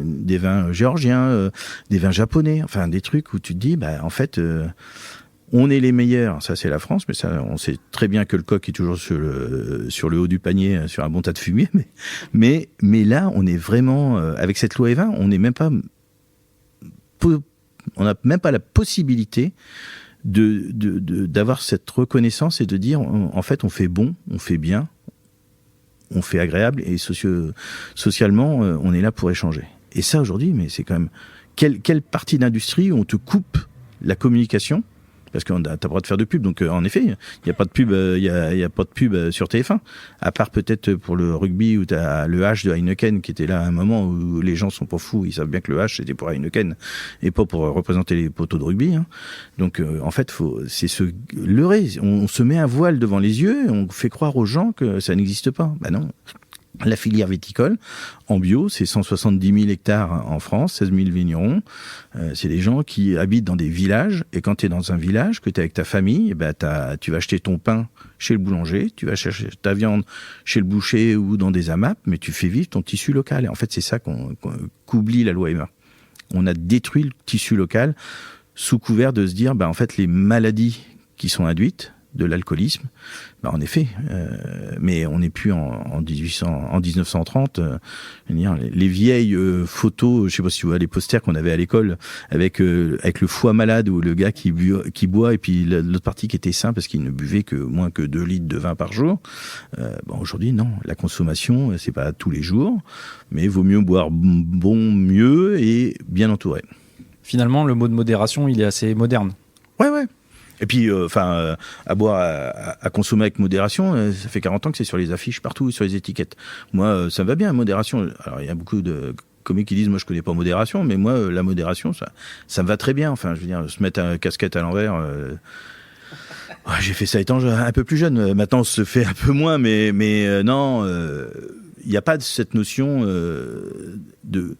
des vins géorgiens, des vins japonais. Enfin, des trucs où tu te dis, en fait... on est les meilleurs, ça c'est la France, mais ça, on sait très bien que le coq est toujours sur le haut du panier, sur un bon tas de fumier. Mais là, on est vraiment avec cette loi E20, on n'a même pas la possibilité d'avoir cette reconnaissance et de dire en fait on fait bon, on fait bien, on fait agréable et socialement on est là pour échanger. Et ça aujourd'hui, mais c'est quand même quelle partie d'industrie où on te coupe la communication? Parce que t'as pas le droit de faire de pub, donc en effet, il y a pas de pub, il y a pas de pub sur TF1, à part peut-être pour le rugby où t'as le H de Heineken qui était là à un moment où les gens sont pas fous, ils savent bien que le H c'était pour Heineken et pas pour représenter les poteaux de rugby. Hein. Donc en fait, c'est se leurrer, on se met un voile devant les yeux, et on fait croire aux gens que ça n'existe pas. Ben non. La filière viticole, en bio, c'est 170 000 hectares en France, 16 000 vignerons. C'est des gens qui habitent dans des villages. Et quand tu es dans un village, que tu es avec ta famille, tu vas acheter ton pain chez le boulanger, tu vas chercher ta viande chez le boucher ou dans des AMAP, mais tu fais vivre ton tissu local. Et en fait, c'est ça qu'oublie la loi E20. On a détruit le tissu local sous couvert de se dire, en fait, les maladies qui sont induites, de l'alcoolisme, en effet, mais on n'est plus en 1930. Les vieilles photos, je sais pas si tu vois les posters qu'on avait à l'école avec le foie malade ou le gars qui boit et puis l'autre partie qui était sain parce qu'il ne buvait que moins que 2 litres de vin par jour. Aujourd'hui, non, la consommation, c'est pas tous les jours, mais il vaut mieux boire mieux et bien entouré. Finalement, le mot de modération, il est assez moderne. Ouais. Et puis, à boire, à consommer avec modération, ça fait 40 ans que c'est sur les affiches partout, sur les étiquettes. Moi, ça me va bien, modération. Alors, il y a beaucoup de comiques qui disent, moi, je connais pas modération, mais moi, la modération, ça me va très bien. Enfin, je veux dire, se mettre une casquette à l'envers. J'ai fait ça étant un peu plus jeune. Maintenant, on se fait un peu moins, mais non. Il n'y a pas cette notion de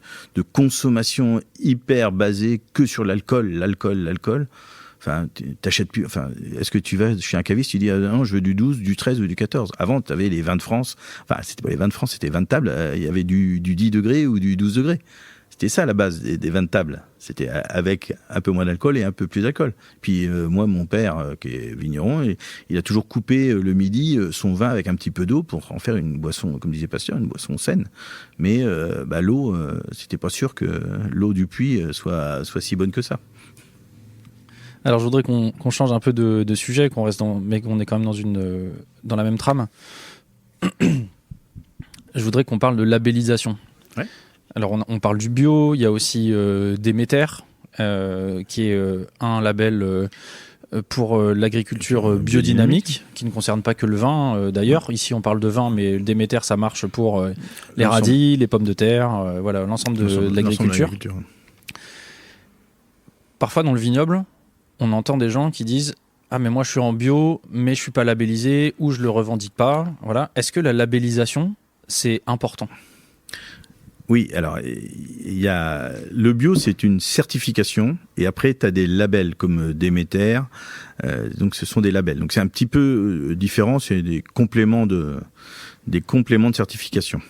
consommation hyper basée que sur l'alcool. Enfin, t'achètes plus. Enfin, est-ce que tu vas chez un caviste, tu dis non, je veux du 12, du 13 ou du 14. Avant, tu avais les vins de France. Enfin, c'était pas les vins de France, c'était vins de table. Il y avait du 10 degrés ou du 12 degrés. C'était ça la base des vins de table. C'était avec un peu moins d'alcool et un peu plus d'alcool. Puis moi, mon père, qui est vigneron, il a toujours coupé le midi son vin avec un petit peu d'eau pour en faire une boisson, comme disait Pasteur, une boisson saine. Mais l'eau, c'était pas sûr que l'eau du puits soit si bonne que ça. Alors, je voudrais qu'on change un peu de sujet, mais qu'on est quand même dans la même trame. Je voudrais qu'on parle de labellisation. Ouais. Alors, on parle du bio, il y a aussi Déméter, qui est un label pour l'agriculture biodynamique, qui ne concerne pas que le vin. D'ailleurs, ici, on parle de vin, mais le Déméter, ça marche pour les radis, les pommes de terre, l'ensemble de l'agriculture. Parfois, dans le vignoble, on entend des gens qui disent « Ah, mais moi, je suis en bio, mais je ne suis pas labellisé, ou je ne le revendique pas. » Voilà. Est-ce que la labellisation, c'est important ? Oui, alors, le bio, c'est une certification, et après, tu as des labels comme Déméter, donc ce sont des labels. Donc c'est un petit peu différent, c'est des compléments de certification,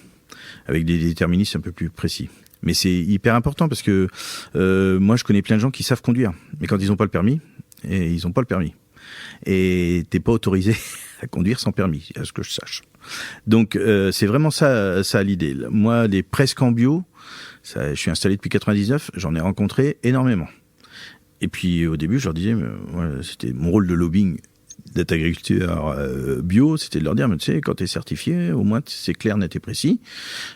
avec des déterministes un peu plus précis. Mais c'est hyper important parce que moi, je connais plein de gens qui savent conduire. Mais quand ils n'ont pas le permis, ils n'ont pas le permis. Et t'es pas autorisé à conduire sans permis, à ce que je sache. Donc, c'est vraiment ça l'idée. Moi, les presque en bio, je suis installé depuis 99, j'en ai rencontré énormément. Et puis, au début, je leur disais, c'était mon rôle de lobbying d'être agriculteur bio, c'était de leur dire, mais tu sais, quand tu es certifié, au moins c'est clair, net et précis.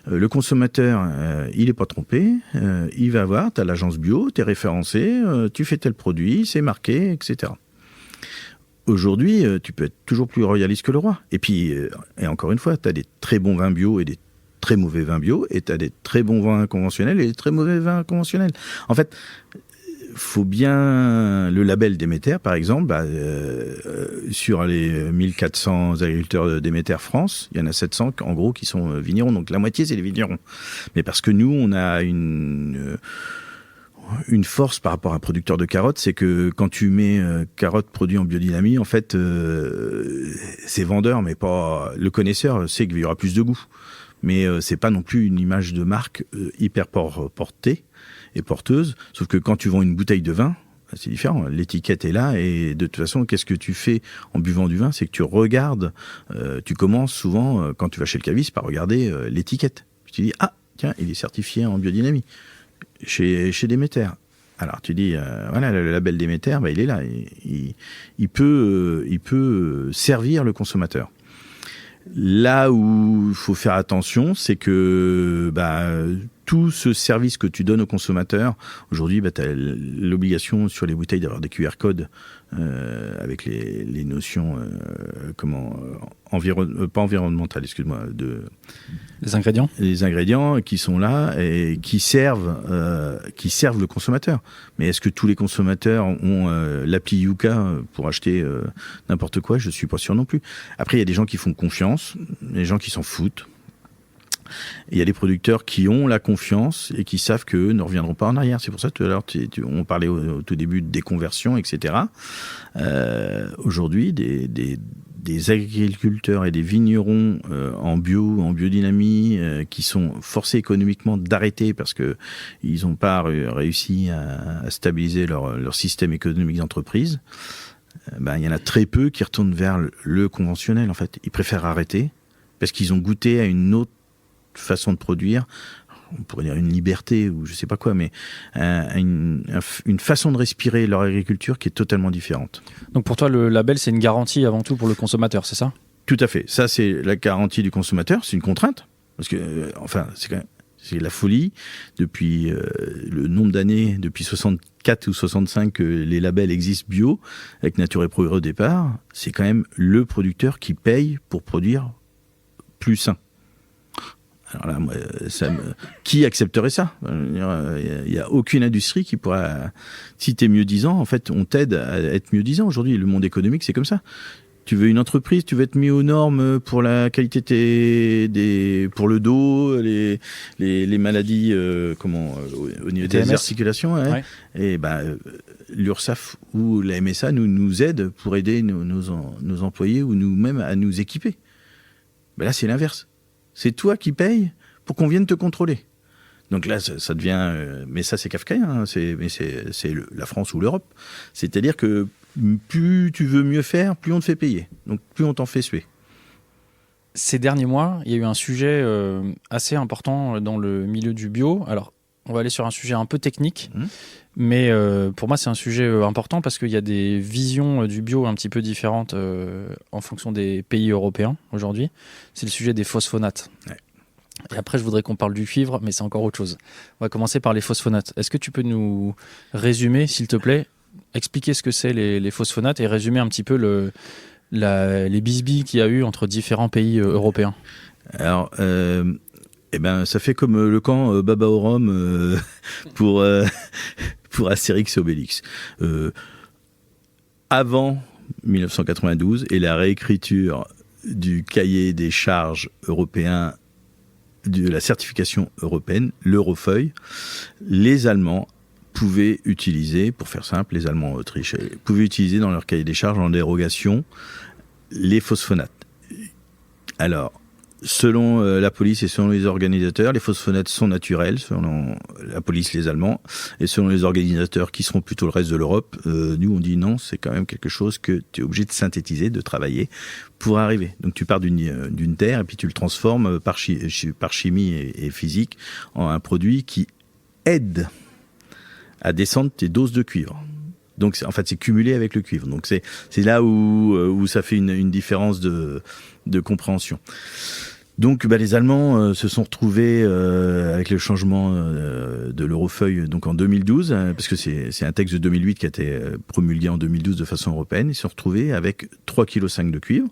Le consommateur, il n'est pas trompé, il va voir, tu as l'agence bio, tu es référencé, tu fais tel produit, c'est marqué, etc. Aujourd'hui, tu peux être toujours plus royaliste que le roi. Et puis, et encore une fois, tu as des très bons vins bio et des très mauvais vins bio, et tu as des très bons vins conventionnels et des très mauvais vins conventionnels. En fait, faut bien le label Déméter, par exemple, sur les 1400 agriculteurs Déméter France, il y en a 700 en gros qui sont vignerons, donc la moitié c'est les vignerons. Mais parce que nous, on a une force par rapport à un producteur de carottes, c'est que quand tu mets carottes produits en biodynamie, en fait, c'est vendeur, mais pas le connaisseur sait qu'il y aura plus de goût. Mais c'est pas non plus une image de marque hyper portée et porteuse. Sauf que quand tu vends une bouteille de vin, c'est différent. L'étiquette est là et de toute façon, qu'est-ce que tu fais en buvant du vin? C'est que tu regardes, tu commences souvent, quand tu vas chez le caviste, par regarder l'étiquette. Tu dis, ah, tiens, il est certifié en biodynamie. Chez Déméter. Alors tu dis, voilà, le label Déméter, il est là. Il peut servir le consommateur. Là où il faut faire attention, c'est que tout ce service que tu donnes au consommateur, aujourd'hui, tu as l'obligation sur les bouteilles d'avoir des QR codes avec les notions pas environnementales, excuse-moi, les ingrédients qui sont là et qui servent le consommateur. Mais est-ce que tous les consommateurs ont l'appli Yuka pour acheter n'importe quoi? Je suis pas sûr non plus. Après, il y a des gens qui font confiance, des gens qui s'en foutent. Il y a des producteurs qui ont la confiance et qui savent qu'eux ne reviendront pas en arrière. C'est pour ça que tout à l'heure, on parlait au tout début de déconversion, etc. Aujourd'hui, des agriculteurs et des vignerons en bio, en biodynamie, qui sont forcés économiquement d'arrêter parce qu'ils n'ont pas réussi à stabiliser leur système économique d'entreprise. Il y en a très peu qui retournent vers le conventionnel, en fait. Ils préfèrent arrêter parce qu'ils ont goûté à une autre façon de produire, on pourrait dire une liberté ou je sais pas quoi, mais une façon de respirer leur agriculture qui est totalement différente. Donc pour toi, le label, c'est une garantie avant tout pour le consommateur, c'est ça? Tout à fait. Ça, c'est la garantie du consommateur. C'est une contrainte. Parce que, c'est la folie. Depuis le nombre d'années, depuis 64 ou 65 que les labels existent bio, avec Nature et Progrès au départ, c'est quand même le producteur qui paye pour produire plus sain. Alors là, moi, qui accepterait ça? Il n'y a aucune industrie qui pourra... Si tu es mieux-disant, en fait, on t'aide à être mieux-disant. Aujourd'hui, le monde économique, c'est comme ça. Tu veux une entreprise, tu veux être mis aux normes pour la qualité pour le dos, les maladies au niveau des articulations. Ouais. Et l'URSSAF ou la MSA nous aident pour aider nos employés ou nous-mêmes à nous équiper. Là, c'est l'inverse. C'est toi qui payes pour qu'on vienne te contrôler. Donc là, ça devient... mais ça, c'est kafkaïen. Hein, c'est la France ou l'Europe. C'est-à-dire que plus tu veux mieux faire, plus on te fait payer. Donc plus on t'en fait suer. Ces derniers mois, il y a eu un sujet assez important dans le milieu du bio. Alors, on va aller sur un sujet un peu technique. Mais pour moi, c'est un sujet important parce qu'il y a des visions du bio un petit peu différentes en fonction des pays européens aujourd'hui. C'est le sujet des phosphonates. Ouais. Et après, je voudrais qu'on parle du cuivre, mais c'est encore autre chose. On va commencer par les phosphonates. Est-ce que tu peux nous résumer, s'il te plaît, expliquer ce que c'est les phosphonates et résumer un petit peu les bisbilles qu'il y a eu entre différents pays européens? Alors... ça fait comme le camp Baba au Rhum pour Astérix et Obélix. Avant 1992 et la réécriture du cahier des charges européen de la certification européenne, l'Eurofeuille, les Allemands pouvaient utiliser, pour faire simple, les Allemands autrichiens pouvaient utiliser dans leur cahier des charges en dérogation les phosphonates. Alors, selon la police et selon les organisateurs, les phosphonates sont naturels, selon la police, les Allemands, et selon les organisateurs qui seront plutôt le reste de l'Europe, nous on dit non, c'est quand même quelque chose que tu es obligé de synthétiser, de travailler pour arriver. Donc tu pars d'une terre et puis tu le transformes par chimie et physique en un produit qui aide à descendre tes doses de cuivre. Donc en fait c'est cumulé avec le cuivre. Donc c'est là où ça fait une différence de compréhension. Donc les Allemands se sont retrouvés avec le changement de l'Eurofeuille donc en 2012, parce que c'est un texte de 2008 qui a été promulgué en 2012 de façon européenne. Ils se sont retrouvés avec 3,5 kg de cuivre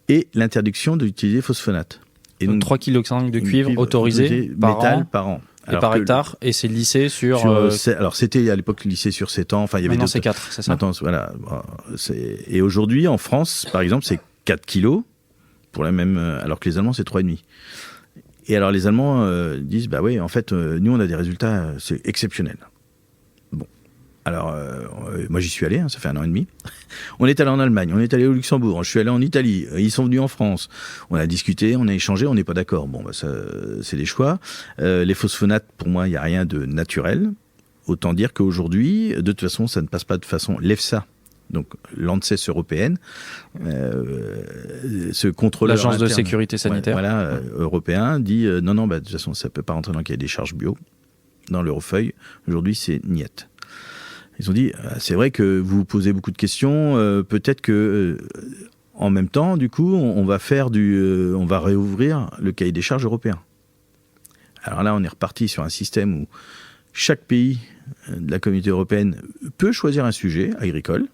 et l'interdiction d'utiliser phosphonate. Et donc 3,5 kg de cuivre autorisé par an. Et par hectare, et c'est lissé sur alors c'était à l'époque lissé sur 7 ans. Enfin il y avait maintenant c'est 4, c'est ça. Maintenant voilà. Et aujourd'hui en France par exemple c'est 4 kilos. Pour la même, alors que les Allemands c'est 3,5. Et alors les Allemands disent bah oui en fait nous on a des résultats c'est exceptionnel. Bon alors moi j'y suis allé, ça fait 1 an et demi. On est allé en Allemagne, on est allé au Luxembourg, je suis allé en Italie, ils sont venus en France. On a discuté, on a échangé, on n'est pas d'accord. Bon bah ça c'est des choix. Les phosphonates pour moi il y a rien de naturel. Autant dire qu'aujourd'hui de toute façon ça ne passe pas de façon l'EFSA. Donc l'ANSES européenne, ce contrôleur l'agence interne, de sécurité sanitaire, européen dit non, de toute façon ça peut pas rentrer dans le cahier des charges bio, dans l'Eurofeuille. Aujourd'hui c'est niette. Ils ont dit c'est vrai que vous vous posez beaucoup de questions, peut-être que en même temps du coup on va réouvrir le cahier des charges européen. Alors là on est reparti sur un système où chaque pays de la communauté européenne peut choisir un sujet agricole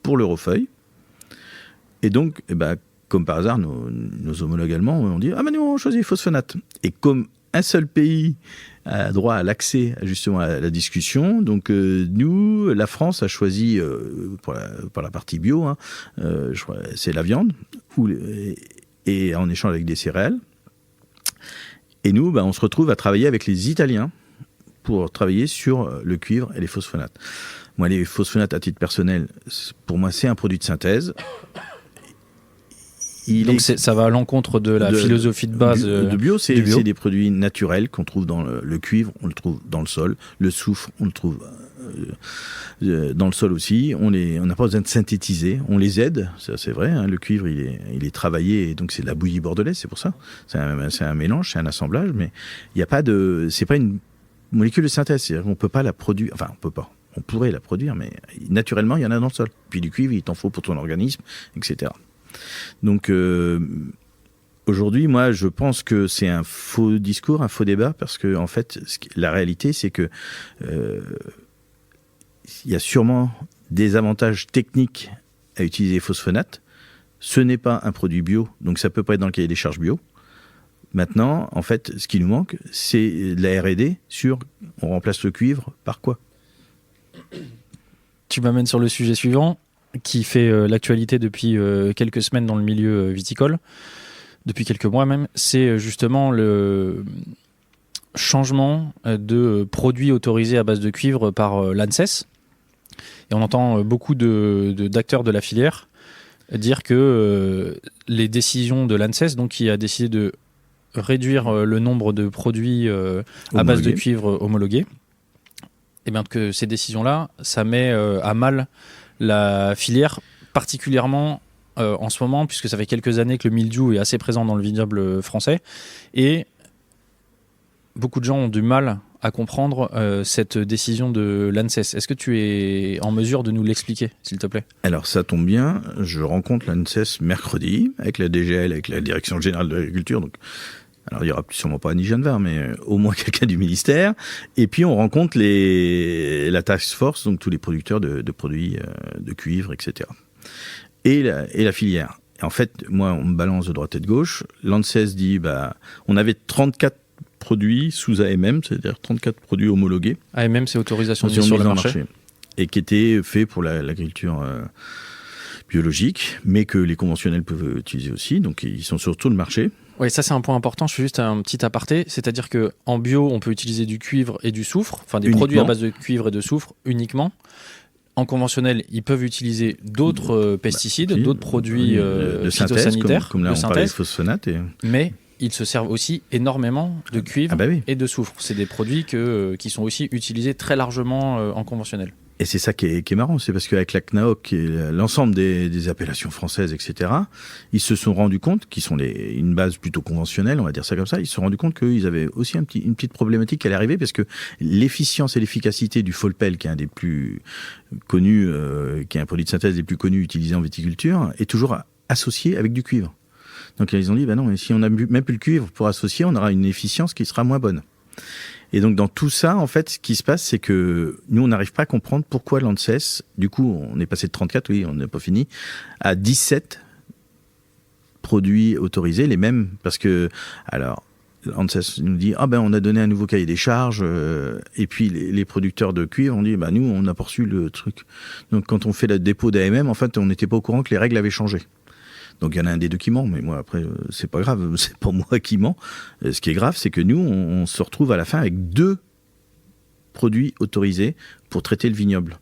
pour l'Eurofeuille. Et donc, comme par hasard, nos homologues allemands ont dit « Ah ben nous, on choisit phosphonate ». Et comme un seul pays a droit à l'accès justement à la discussion, donc nous, la France a choisi, pour la partie bio, je crois, c'est la viande, et en échange avec des céréales. Et nous, on se retrouve à travailler avec les Italiens pour travailler sur le cuivre et les phosphonates. Moi, les phosphonates, à titre personnel, pour moi, c'est un produit de synthèse. Donc ça va à l'encontre de la philosophie de base de bio. C'est des produits naturels qu'on trouve dans le cuivre, on le trouve dans le sol. Le soufre, on le trouve dans le sol aussi. On n'a pas besoin de synthétiser, on les aide, ça c'est vrai. Le cuivre, il est travaillé, et donc c'est de la bouillie bordelaise, c'est pour ça. C'est un mélange, c'est un assemblage, mais il n'y a pas c'est pas une molécule de synthèse. C'est-à-dire qu'on peut pas la produire. Enfin, on peut pas. On pourrait la produire, mais naturellement, il y en a dans le sol. Puis du cuivre, il t'en faut pour ton organisme, etc. Donc, aujourd'hui, moi, je pense que c'est un faux discours, un faux débat, parce que, en fait, la réalité, c'est que il y a sûrement des avantages techniques à utiliser les phosphonates. Ce n'est pas un produit bio, donc ça peut pas être dans le cahier des charges bio. Maintenant, en fait, ce qui nous manque, c'est de la R&D sur on remplace le cuivre par quoi ? Tu m'amènes sur le sujet suivant, qui fait l'actualité depuis quelques semaines dans le milieu viticole, depuis quelques mois même. C'est justement le changement de produits autorisés à base de cuivre par l'ANSES. Et on entend beaucoup d'acteurs de la filière dire que les décisions de l'ANSES, donc qui a décidé de réduire le nombre de produits à base de cuivre homologués, et bien que ces décisions-là, ça met à mal la filière, particulièrement en ce moment, puisque ça fait quelques années que le mildiou est assez présent dans le vignoble français, et beaucoup de gens ont du mal à comprendre cette décision de l'ANSES. Est-ce que tu es en mesure de nous l'expliquer, s'il te plaît ? Alors ça tombe bien, je rencontre l'ANSES mercredi, avec la DGL, avec la Direction Générale de l'Agriculture, donc... Alors, il n'y aura sûrement pas Annie Genevard, mais au moins quelqu'un du ministère. Et puis, on rencontre la task force, donc tous les producteurs de produits de cuivre, etc. Et la filière. Et en fait, moi, on me balance de droite et de gauche. L'ANSES dit, on avait 34 produits sous AMM, c'est-à-dire 34 produits homologués. AMM, c'est autorisation de mise sur le marché. Et qui étaient faits pour l'agriculture biologique, mais que les conventionnels peuvent utiliser aussi. Donc, ils sont sur tout le marché. Oui, ça c'est un point important, je fais juste un petit aparté, c'est-à-dire qu'en bio, on peut utiliser du cuivre et du soufre, enfin des produits à base de cuivre et de soufre uniquement. En conventionnel, ils peuvent utiliser d'autres pesticides, d'autres produits de phytosanitaires, comme là on parlait de phosphonates. Mais ils se servent aussi énormément de cuivre et de soufre. C'est des produits qui sont aussi utilisés très largement en conventionnel. Et c'est ça qui est marrant, c'est parce qu'avec la CNAOC et l'ensemble des appellations françaises, etc., ils se sont rendus compte, qui sont une base plutôt conventionnelle, on va dire ça comme ça, ils se sont rendus compte qu'ils avaient aussi une petite problématique qui allait arriver, parce que l'efficience et l'efficacité du Folpel, qui est un des plus connus, qui est un produit de synthèse des plus connus utilisés en viticulture, est toujours associé avec du cuivre. Donc ils ont dit, non, mais si on n'a même plus le cuivre pour associer, on aura une efficience qui sera moins bonne. Et donc, dans tout ça, en fait, ce qui se passe, c'est que nous, on n'arrive pas à comprendre pourquoi l'ANSES, du coup, on est passé de 34, oui, on n'a pas fini, à 17 produits autorisés, les mêmes, parce que, alors, l'ANSES nous dit, on a donné un nouveau cahier des charges, et puis les producteurs de cuivre ont dit, nous, on a poursu le truc. Donc, quand on fait le dépôt d'AMM, en fait, on n'était pas au courant que les règles avaient changé. Donc il y en a un des deux qui ment, mais moi après c'est pas grave, c'est pas moi qui ment. Ce qui est grave, c'est que nous on se retrouve à la fin avec 2 produits autorisés pour traiter le vignoble.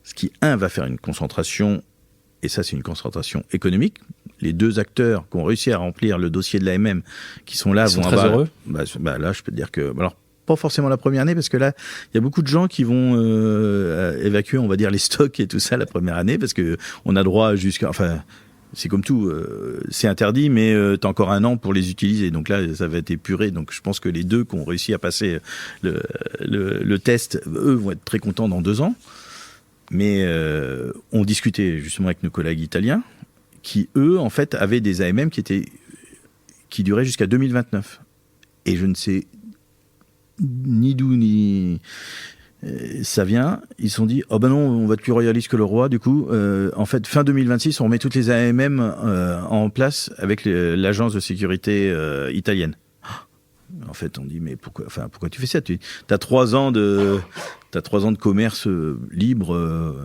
Ce qui va faire une concentration, et ça c'est une concentration économique. Les 2 acteurs qui ont réussi à remplir le dossier de l'AMM, qui sont là, Ils sont très heureux. Là je peux te dire que alors pas forcément la première année, parce que là, il y a beaucoup de gens qui vont évacuer, on va dire, les stocks et tout ça la première année, parce que on a droit jusqu'à, c'est comme tout, c'est interdit, mais t'as encore 1 an pour les utiliser. Donc là, ça va être épuré. Donc je pense que les 2 qui ont réussi à passer le test, eux, vont être très contents dans 2 ans. Mais on discutait justement avec nos collègues italiens, qui, eux, en fait, avaient des AMM qui duraient jusqu'à 2029. Et je ne sais ni d'où, ni... ça vient, ils se sont dit non, on va être plus royaliste que le roi, du coup en fait fin 2026 on remet toutes les AMM en place avec l'agence de sécurité italienne. En fait on dit mais pourquoi tu fais ça, t'as 3 ans de commerce libre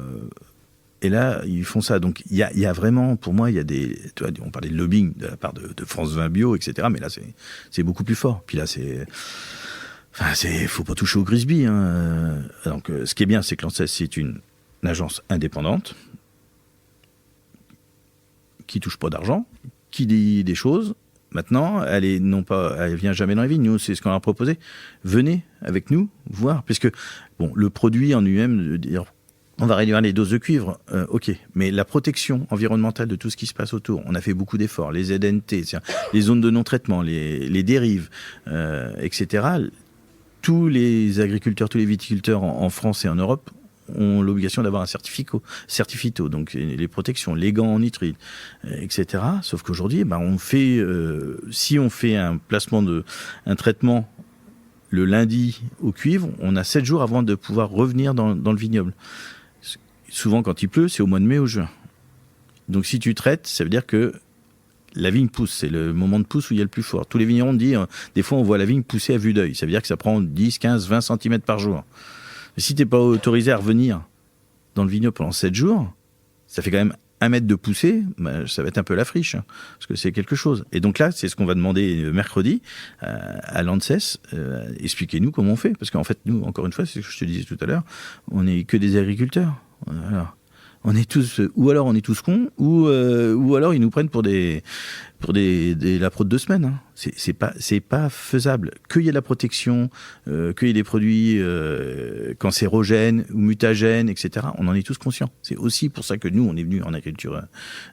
et là ils font ça. Donc il y a vraiment, pour moi il y a tu vois, on parlait de lobbying de la part de France Vin Bio, etc., mais là c'est beaucoup plus fort. Puis là faut pas toucher au Grisby. Donc, ce qui est bien, c'est que l'ANSES, c'est une agence indépendante qui touche pas d'argent, qui dit des choses. Maintenant, elle vient jamais dans les vignes. Nous, c'est ce qu'on leur a proposé. Venez avec nous voir, puisque le produit en lui-même, on va réduire les doses de cuivre, ok. Mais la protection environnementale de tout ce qui se passe autour, on a fait beaucoup d'efforts. Les ZNT, les zones de non-traitement, les dérives, etc. Tous les agriculteurs, tous les viticulteurs en France et en Europe ont l'obligation d'avoir un certificato, donc les protections, les gants en nitrile, etc. Sauf qu'aujourd'hui, si on fait un traitement le lundi au cuivre, on a 7 jours avant de pouvoir revenir dans le vignoble. Souvent, quand il pleut, c'est au mois de mai ou juin. Donc si tu traites, ça veut dire que la vigne pousse, c'est le moment de pousse où il y a le plus fort. Tous les vignerons disent, des fois on voit la vigne pousser à vue d'œil. Ça veut dire que ça prend 10, 15, 20 cm par jour. Mais si tu n'es pas autorisé à revenir dans le vignoble pendant 7 jours, ça fait quand même 1 mètre de poussée, ça va être un peu la friche, parce que c'est quelque chose. Et donc là, c'est ce qu'on va demander mercredi à l'ANSES. Expliquez-nous comment on fait. Parce qu'en fait, nous, encore une fois, c'est ce que je te disais tout à l'heure, on n'est que des agriculteurs. Voilà. On est tous, ou alors on est tous cons, ou alors ils nous prennent pour la prod de semaine. C'est pas faisable. Qu'il y ait de la protection, qu'il y ait des produits cancérogènes ou mutagènes, etc. On en est tous conscients. C'est aussi pour ça que nous, on est venus en agriculture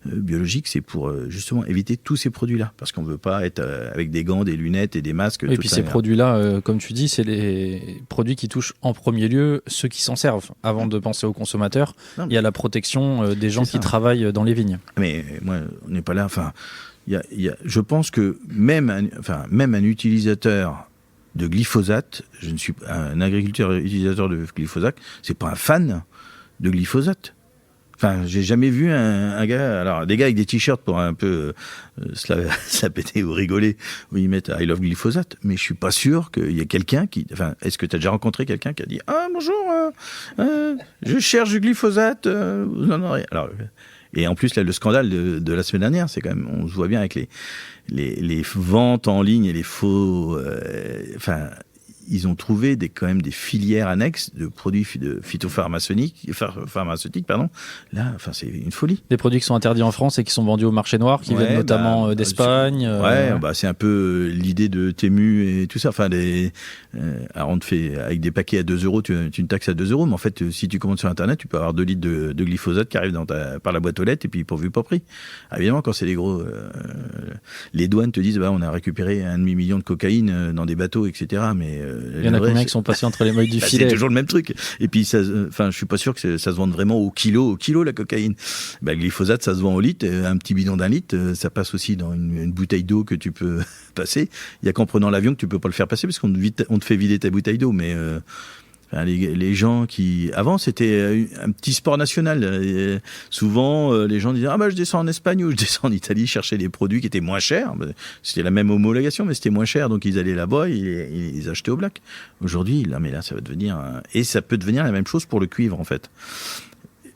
biologique, c'est pour justement éviter tous ces produits-là, parce qu'on veut pas être avec des gants, des lunettes et des masques. Et puis ces produits-là, comme tu dis, c'est les produits qui touchent en premier lieu ceux qui s'en servent. Avant de penser aux consommateurs, il y a la protection des gens qui travaillent dans les vignes. Mais moi, on n'est pas là. Enfin, je pense que même un utilisateur de glyphosate, je ne suis pas un agriculteur utilisateur de glyphosate, c'est pas un fan de glyphosate. Enfin, j'ai jamais vu un gars, alors des gars avec des t-shirts pour un peu se la péter ou rigoler, où ils mettent I love glyphosate, mais je suis pas sûr qu'il y ait quelqu'un est-ce que tu as déjà rencontré quelqu'un qui a dit bonjour, je cherche du glyphosate, vous en aurez. Alors, et en plus, là, le scandale de la semaine dernière, c'est quand même, on se voit bien avec les ventes en ligne et les faux, ils ont trouvé quand même des filières annexes de produits phytopharmaceutiques. Là, enfin, c'est une folie. Des produits qui sont interdits en France et qui sont vendus au marché noir, qui viennent notamment d'Espagne. C'est un peu l'idée de Temu et tout ça. Enfin, alors on te fait avec des paquets à 2 euros, tu une taxe à 2 euros, mais en fait, si tu commandes sur Internet, tu peux avoir 2 litres de glyphosate qui arrivent par la boîte aux lettres et puis pourvu pas pris. Alors, évidemment, quand c'est les gros, les douanes te disent, on a récupéré 1,5 million de cocaïne dans des bateaux, etc. Mais il y en a combien qui sont passés entre les mailles du filet? C'est toujours le même truc. Et puis, je suis pas sûr que ça se vende vraiment au kilo la cocaïne. Le glyphosate, ça se vend au litre. Un petit bidon d'1 litre, ça passe aussi dans une bouteille d'eau que tu peux passer. Il y a qu'en prenant l'avion que tu peux pas le faire passer parce qu'on te fait vider ta bouteille d'eau. Mais les gens qui... Avant, c'était un petit sport national. Et souvent, les gens disaient « je descends en Espagne ou je descends en Italie chercher des produits qui étaient moins chers. » C'était la même homologation, mais c'était moins cher. Donc, ils allaient là-bas et ils achetaient au black. Aujourd'hui, là, ça va devenir... Et ça peut devenir la même chose pour le cuivre, en fait.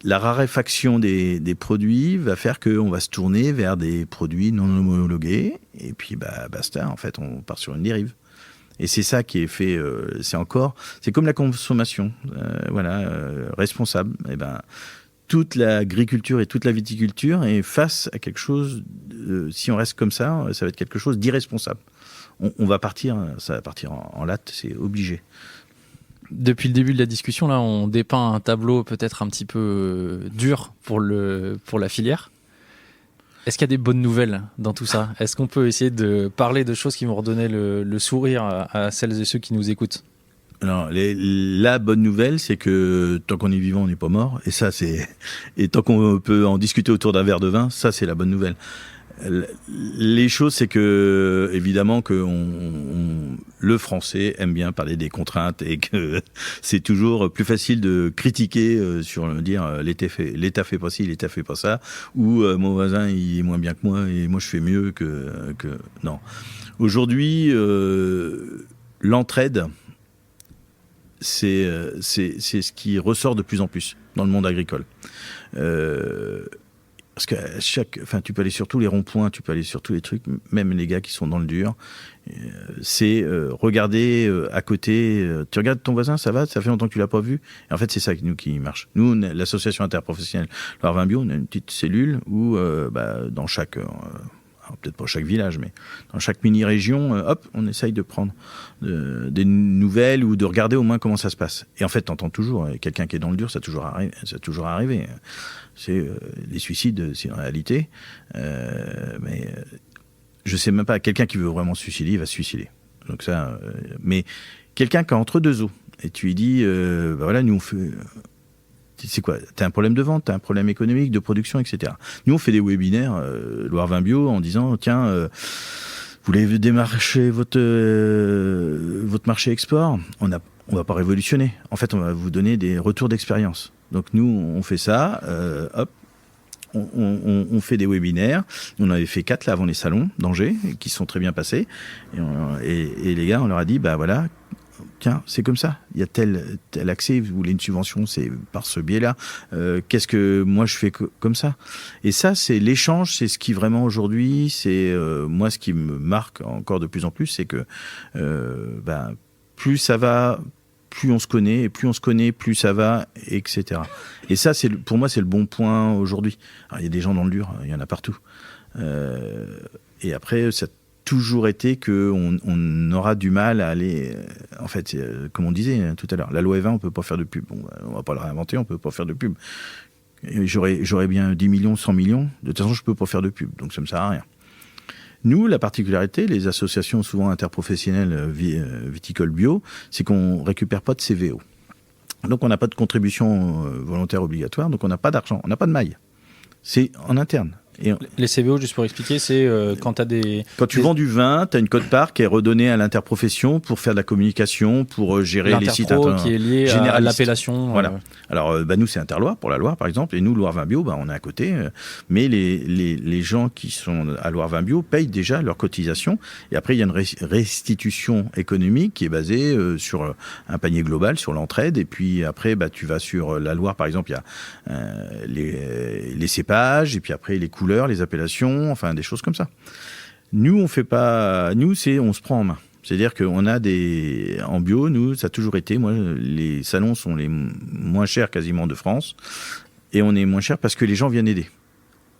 La raréfaction des produits va faire qu'on va se tourner vers des produits non homologués. Et puis, basta. En fait, on part sur une dérive. Et c'est ça qui est fait, c'est comme la consommation, responsable. Toute l'agriculture et toute la viticulture est face à quelque chose, si on reste comme ça va être quelque chose d'irresponsable. Ça va partir en latte, c'est obligé. Depuis le début de la discussion, là, on dépeint un tableau peut-être un petit peu dur pour la filière. Est-ce qu'il y a des bonnes nouvelles dans tout ça? Est-ce qu'on peut essayer de parler de choses qui vont redonner le sourire à celles et ceux qui nous écoutent? Alors, la bonne nouvelle, c'est que tant qu'on est vivant, on n'est pas mort. Et tant qu'on peut en discuter autour d'un verre de vin, ça, c'est la bonne nouvelle. Les choses, c'est que évidemment que le français aime bien parler des contraintes et que c'est toujours plus facile de critiquer sur dire l'État fait pas ci, l'État fait pas ça, ou mon voisin il est moins bien que moi et moi je fais mieux que non. Aujourd'hui, l'entraide, c'est ce qui ressort de plus en plus dans le monde agricole. Parce que tu peux aller sur tous les ronds-points, tu peux aller sur tous les trucs, même les gars qui sont dans le dur. C'est regarder à côté. Tu regardes ton voisin, ça va, ça fait longtemps que tu l'as pas vu. Et en fait, c'est ça qui marche. Nous, l'association interprofessionnelle Loire Vin Bio, on a une petite cellule où, dans chaque, peut-être pas chaque village, mais dans chaque mini-région, on essaye de prendre des nouvelles ou de regarder au moins comment ça se passe. Et en fait, t'entends toujours quelqu'un qui est dans le dur, ça a toujours arrivé. C'est les suicides, c'est une réalité. Mais je sais même pas, quelqu'un qui veut vraiment se suicider, il va se suicider. Donc ça, mais quelqu'un qui est entre deux eaux, et tu lui dis, nous on fait... C'est quoi? T'as un problème de vente, t'as un problème économique, de production, etc. Nous, on fait des webinaires Loire Vin Bio en disant, tiens, vous voulez démarcher votre marché export? On va pas révolutionner. En fait, on va vous donner des retours d'expérience. Donc nous, on fait ça, on fait des webinaires. On avait fait 4 là avant les salons d'Angers, qui sont très bien passés. Et les gars, on leur a dit, tiens, c'est comme ça. Il y a tel accès. Vous voulez une subvention, c'est par ce biais-là. Qu'est-ce que moi je fais comme ça? Et ça, c'est l'échange. C'est ce qui vraiment aujourd'hui, c'est moi ce qui me marque encore de plus en plus, c'est que plus ça va, plus on se connaît, et plus on se connaît, plus ça va, etc. Et ça, pour moi, c'est le bon point aujourd'hui. Alors, il y a des gens dans le dur, il y en a partout. Et après, ça toujours été qu'on aura du mal à aller... En fait, comme on disait tout à l'heure, la loi E20, on ne peut pas faire de pub. On va pas la réinventer, on ne peut pas faire de pub. J'aurais bien 10 millions, 100 millions. De toute façon, je ne peux pas faire de pub, donc ça ne me sert à rien. Nous, la particularité, les associations souvent interprofessionnelles viticoles bio, c'est qu'on ne récupère pas de CVO. Donc, on n'a pas de contribution volontaire obligatoire, donc on n'a pas d'argent, on n'a pas de maille. C'est en interne. Et les CVO, juste pour expliquer, c'est quand tu as des... Quand tu vends du vin, tu as une quote-part qui est redonnée à l'interprofession pour faire de la communication, pour gérer les sites qui est lié à l'appellation. Voilà. Alors, nous, c'est Interloire, pour la Loire, par exemple. Et nous, Loire Vin Bio, on est à côté. Mais les gens qui sont à Loire Vin Bio payent déjà leur cotisation. Et après, il y a une restitution économique qui est basée sur un panier global, sur l'entraide. Et puis après, tu vas sur la Loire, par exemple, il y a les cépages, et puis après, les couleurs, les appellations, enfin des choses comme ça. Nous, on fait pas. Nous, on se prend en main. C'est-à-dire qu'on a en bio, nous, ça a toujours été, moi, les salons sont les moins chers quasiment de France, et on est moins cher parce que les gens viennent aider.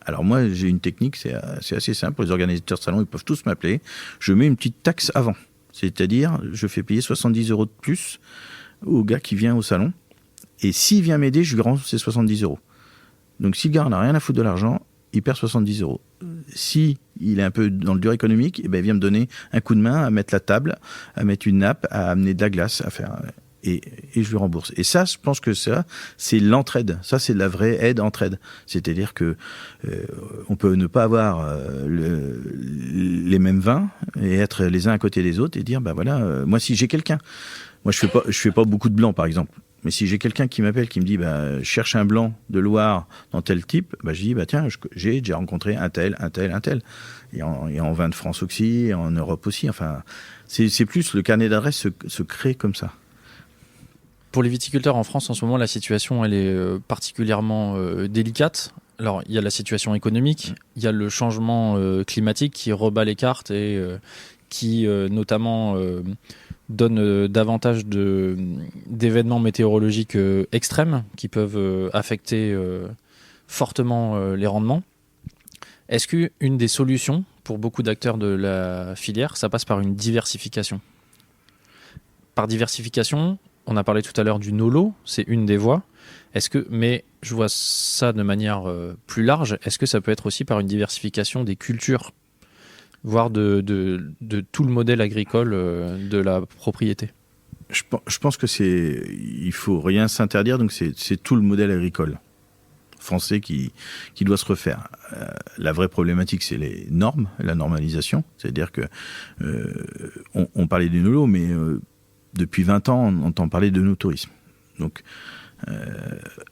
Alors moi, j'ai une technique, c'est assez simple, les organisateurs de salons, ils peuvent tous m'appeler, je mets une petite taxe avant, c'est-à-dire, je fais payer 70 € de plus au gars qui vient au salon, et s'il vient m'aider, je lui rends ces 70 €. Donc si le gars n'a rien à foutre de l'argent, il perd 70 €. Si il est un peu dans le dur économique, il vient me donner un coup de main à mettre la table, à mettre une nappe, à amener de la glace, à faire... Et je lui rembourse. Et ça, je pense que ça, c'est l'entraide. Ça, c'est de la vraie aide-entraide. C'est-à-dire que on peut ne pas avoir les mêmes vins et être les uns à côté des autres et dire, moi, si j'ai quelqu'un... Moi, je fais pas beaucoup de blanc, par exemple. Mais si j'ai quelqu'un qui m'appelle, qui me dit, je cherche un blanc de Loire dans tel type, je dis, tiens, j'ai déjà rencontré un tel. Et en vin de France aussi, et en Europe aussi. Enfin, c'est plus le carnet d'adresses se crée comme ça. Pour les viticulteurs en France, en ce moment, la situation, elle est particulièrement délicate. Alors, il y a la situation économique, il y a le changement climatique qui rebat les cartes et qui, notamment... donne davantage d'événements météorologiques extrêmes qui peuvent affecter fortement les rendements. Est-ce qu'une des solutions pour beaucoup d'acteurs de la filière, ça passe par une diversification ? Par diversification, on a parlé tout à l'heure du no-lo, c'est une des voies. Mais je vois ça de manière plus large, est-ce que ça peut être aussi par une diversification des cultures, voire de tout le modèle agricole de la propriété? Je pense que il faut rien s'interdire, donc c'est tout le modèle agricole français qui doit se refaire. La vraie problématique, c'est les normes, la normalisation. C'est-à-dire que on parlait du no-lo, mais depuis 20 ans, on entend parler de no-tourisme. Donc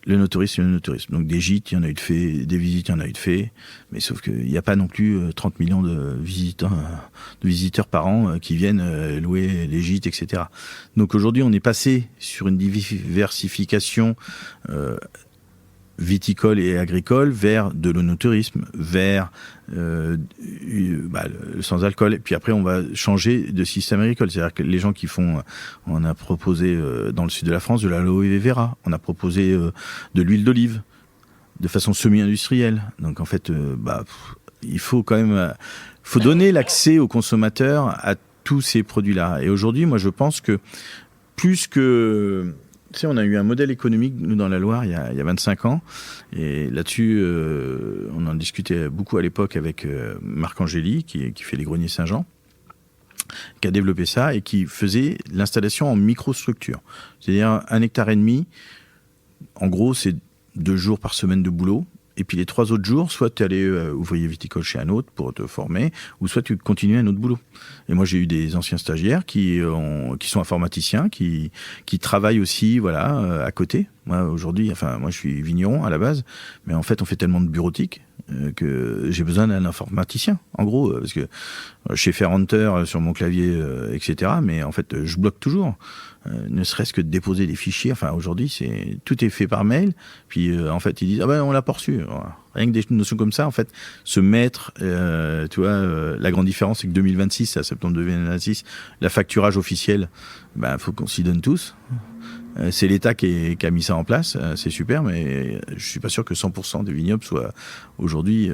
le no-tourisme, c'est le no-tourisme. Donc des gîtes, il y en a eu de fait, des visites, il y en a eu de fait, mais sauf qu'il n'y a pas non plus 30 millions de visiteurs par an qui viennent louer les gîtes, etc. Donc aujourd'hui, on est passé sur une diversification viticole et agricole vers de l'onotourisme, vers le sans-alcool. Et puis après, on va changer de système agricole. C'est-à-dire que les gens qui font... On a proposé dans le sud de la France de l'aloe vera. On a proposé de l'huile d'olive de façon semi-industrielle. Donc en fait, il faut quand même... faut donner l'accès aux consommateurs à tous ces produits-là. Et aujourd'hui, moi, je pense que plus que... Tu sais, on a eu un modèle économique, nous, dans la Loire, il y a 25 ans. Et là-dessus, on en discutait beaucoup à l'époque avec Marc Angéli, qui fait les greniers Saint-Jean, qui a développé ça et qui faisait l'installation en microstructure. C'est-à-dire 1,5 hectare. En gros, c'est 2 jours par semaine de boulot. Et puis les 3 autres jours, soit tu es allé ouvrier viticole chez un autre pour te former, ou soit tu continues un autre boulot. Et moi, j'ai eu des anciens stagiaires qui sont informaticiens, qui travaillent aussi, à côté. Moi, aujourd'hui, moi, je suis vigneron à la base, mais en fait, on fait tellement de bureautique que j'ai besoin d'un informaticien, en gros, parce que je sais faire Enter sur mon clavier, etc. Mais en fait, je bloque toujours. Ne serait-ce que de déposer des fichiers. Enfin, aujourd'hui, tout est fait par mail. Puis, en fait, ils disent, on l'a pas reçu. Rien que des notions comme ça, en fait, se mettre, la grande différence, c'est que 2026, à septembre 2026, la facturage officiel, faut qu'on s'y donne tous. C'est l'État qui a mis ça en place, c'est super, mais je suis pas sûr que 100% des vignobles soient aujourd'hui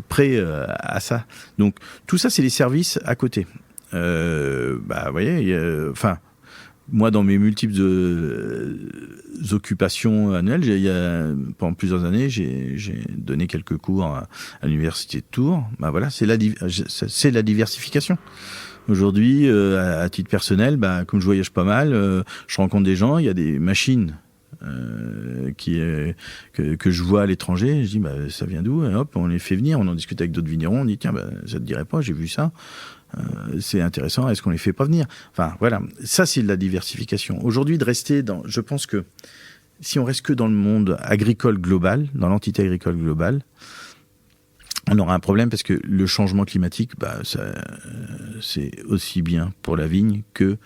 prêts à ça. Donc, tout ça, c'est les services à côté. Vous voyez, moi, dans mes multiples occupations annuelles, pendant plusieurs années, j'ai donné quelques cours à l'université de Tours. C'est la diversification. Aujourd'hui, à titre personnel, comme je voyage pas mal, je rencontre des gens, il y a des machines que je vois à l'étranger, je dis ça vient d'où? Et hop, on les fait venir, on en discute avec d'autres vignerons, on dit tiens, ça te dirait pas, j'ai vu ça. C'est intéressant, est-ce qu'on les fait pas venir? Enfin, voilà, ça c'est de la diversification. Aujourd'hui, je pense que si on reste que dans le monde agricole global, dans l'entité agricole globale, on aura un problème parce que le changement climatique, c'est aussi bien pour la vigne que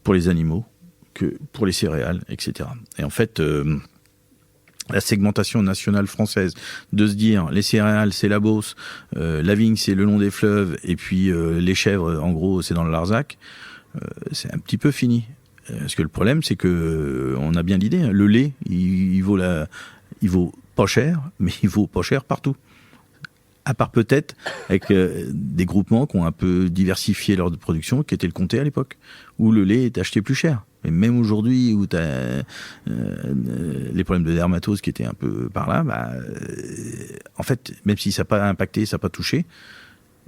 pour les animaux, que pour les céréales, etc. Et en fait, la segmentation nationale française, de se dire les céréales c'est la Beauce, la vigne c'est le long des fleuves, et puis les chèvres en gros c'est dans le Larzac, c'est un petit peu fini. Parce que le problème c'est que on a bien l'idée, hein, le lait il vaut pas cher, mais il vaut pas cher partout. À part peut-être avec des groupements qui ont un peu diversifié leur production, qui était le comté à l'époque, où le lait est acheté plus cher. Et même aujourd'hui, où tu as les problèmes de dermatose qui étaient un peu par là, en fait, même si ça n'a pas impacté, ça n'a pas touché,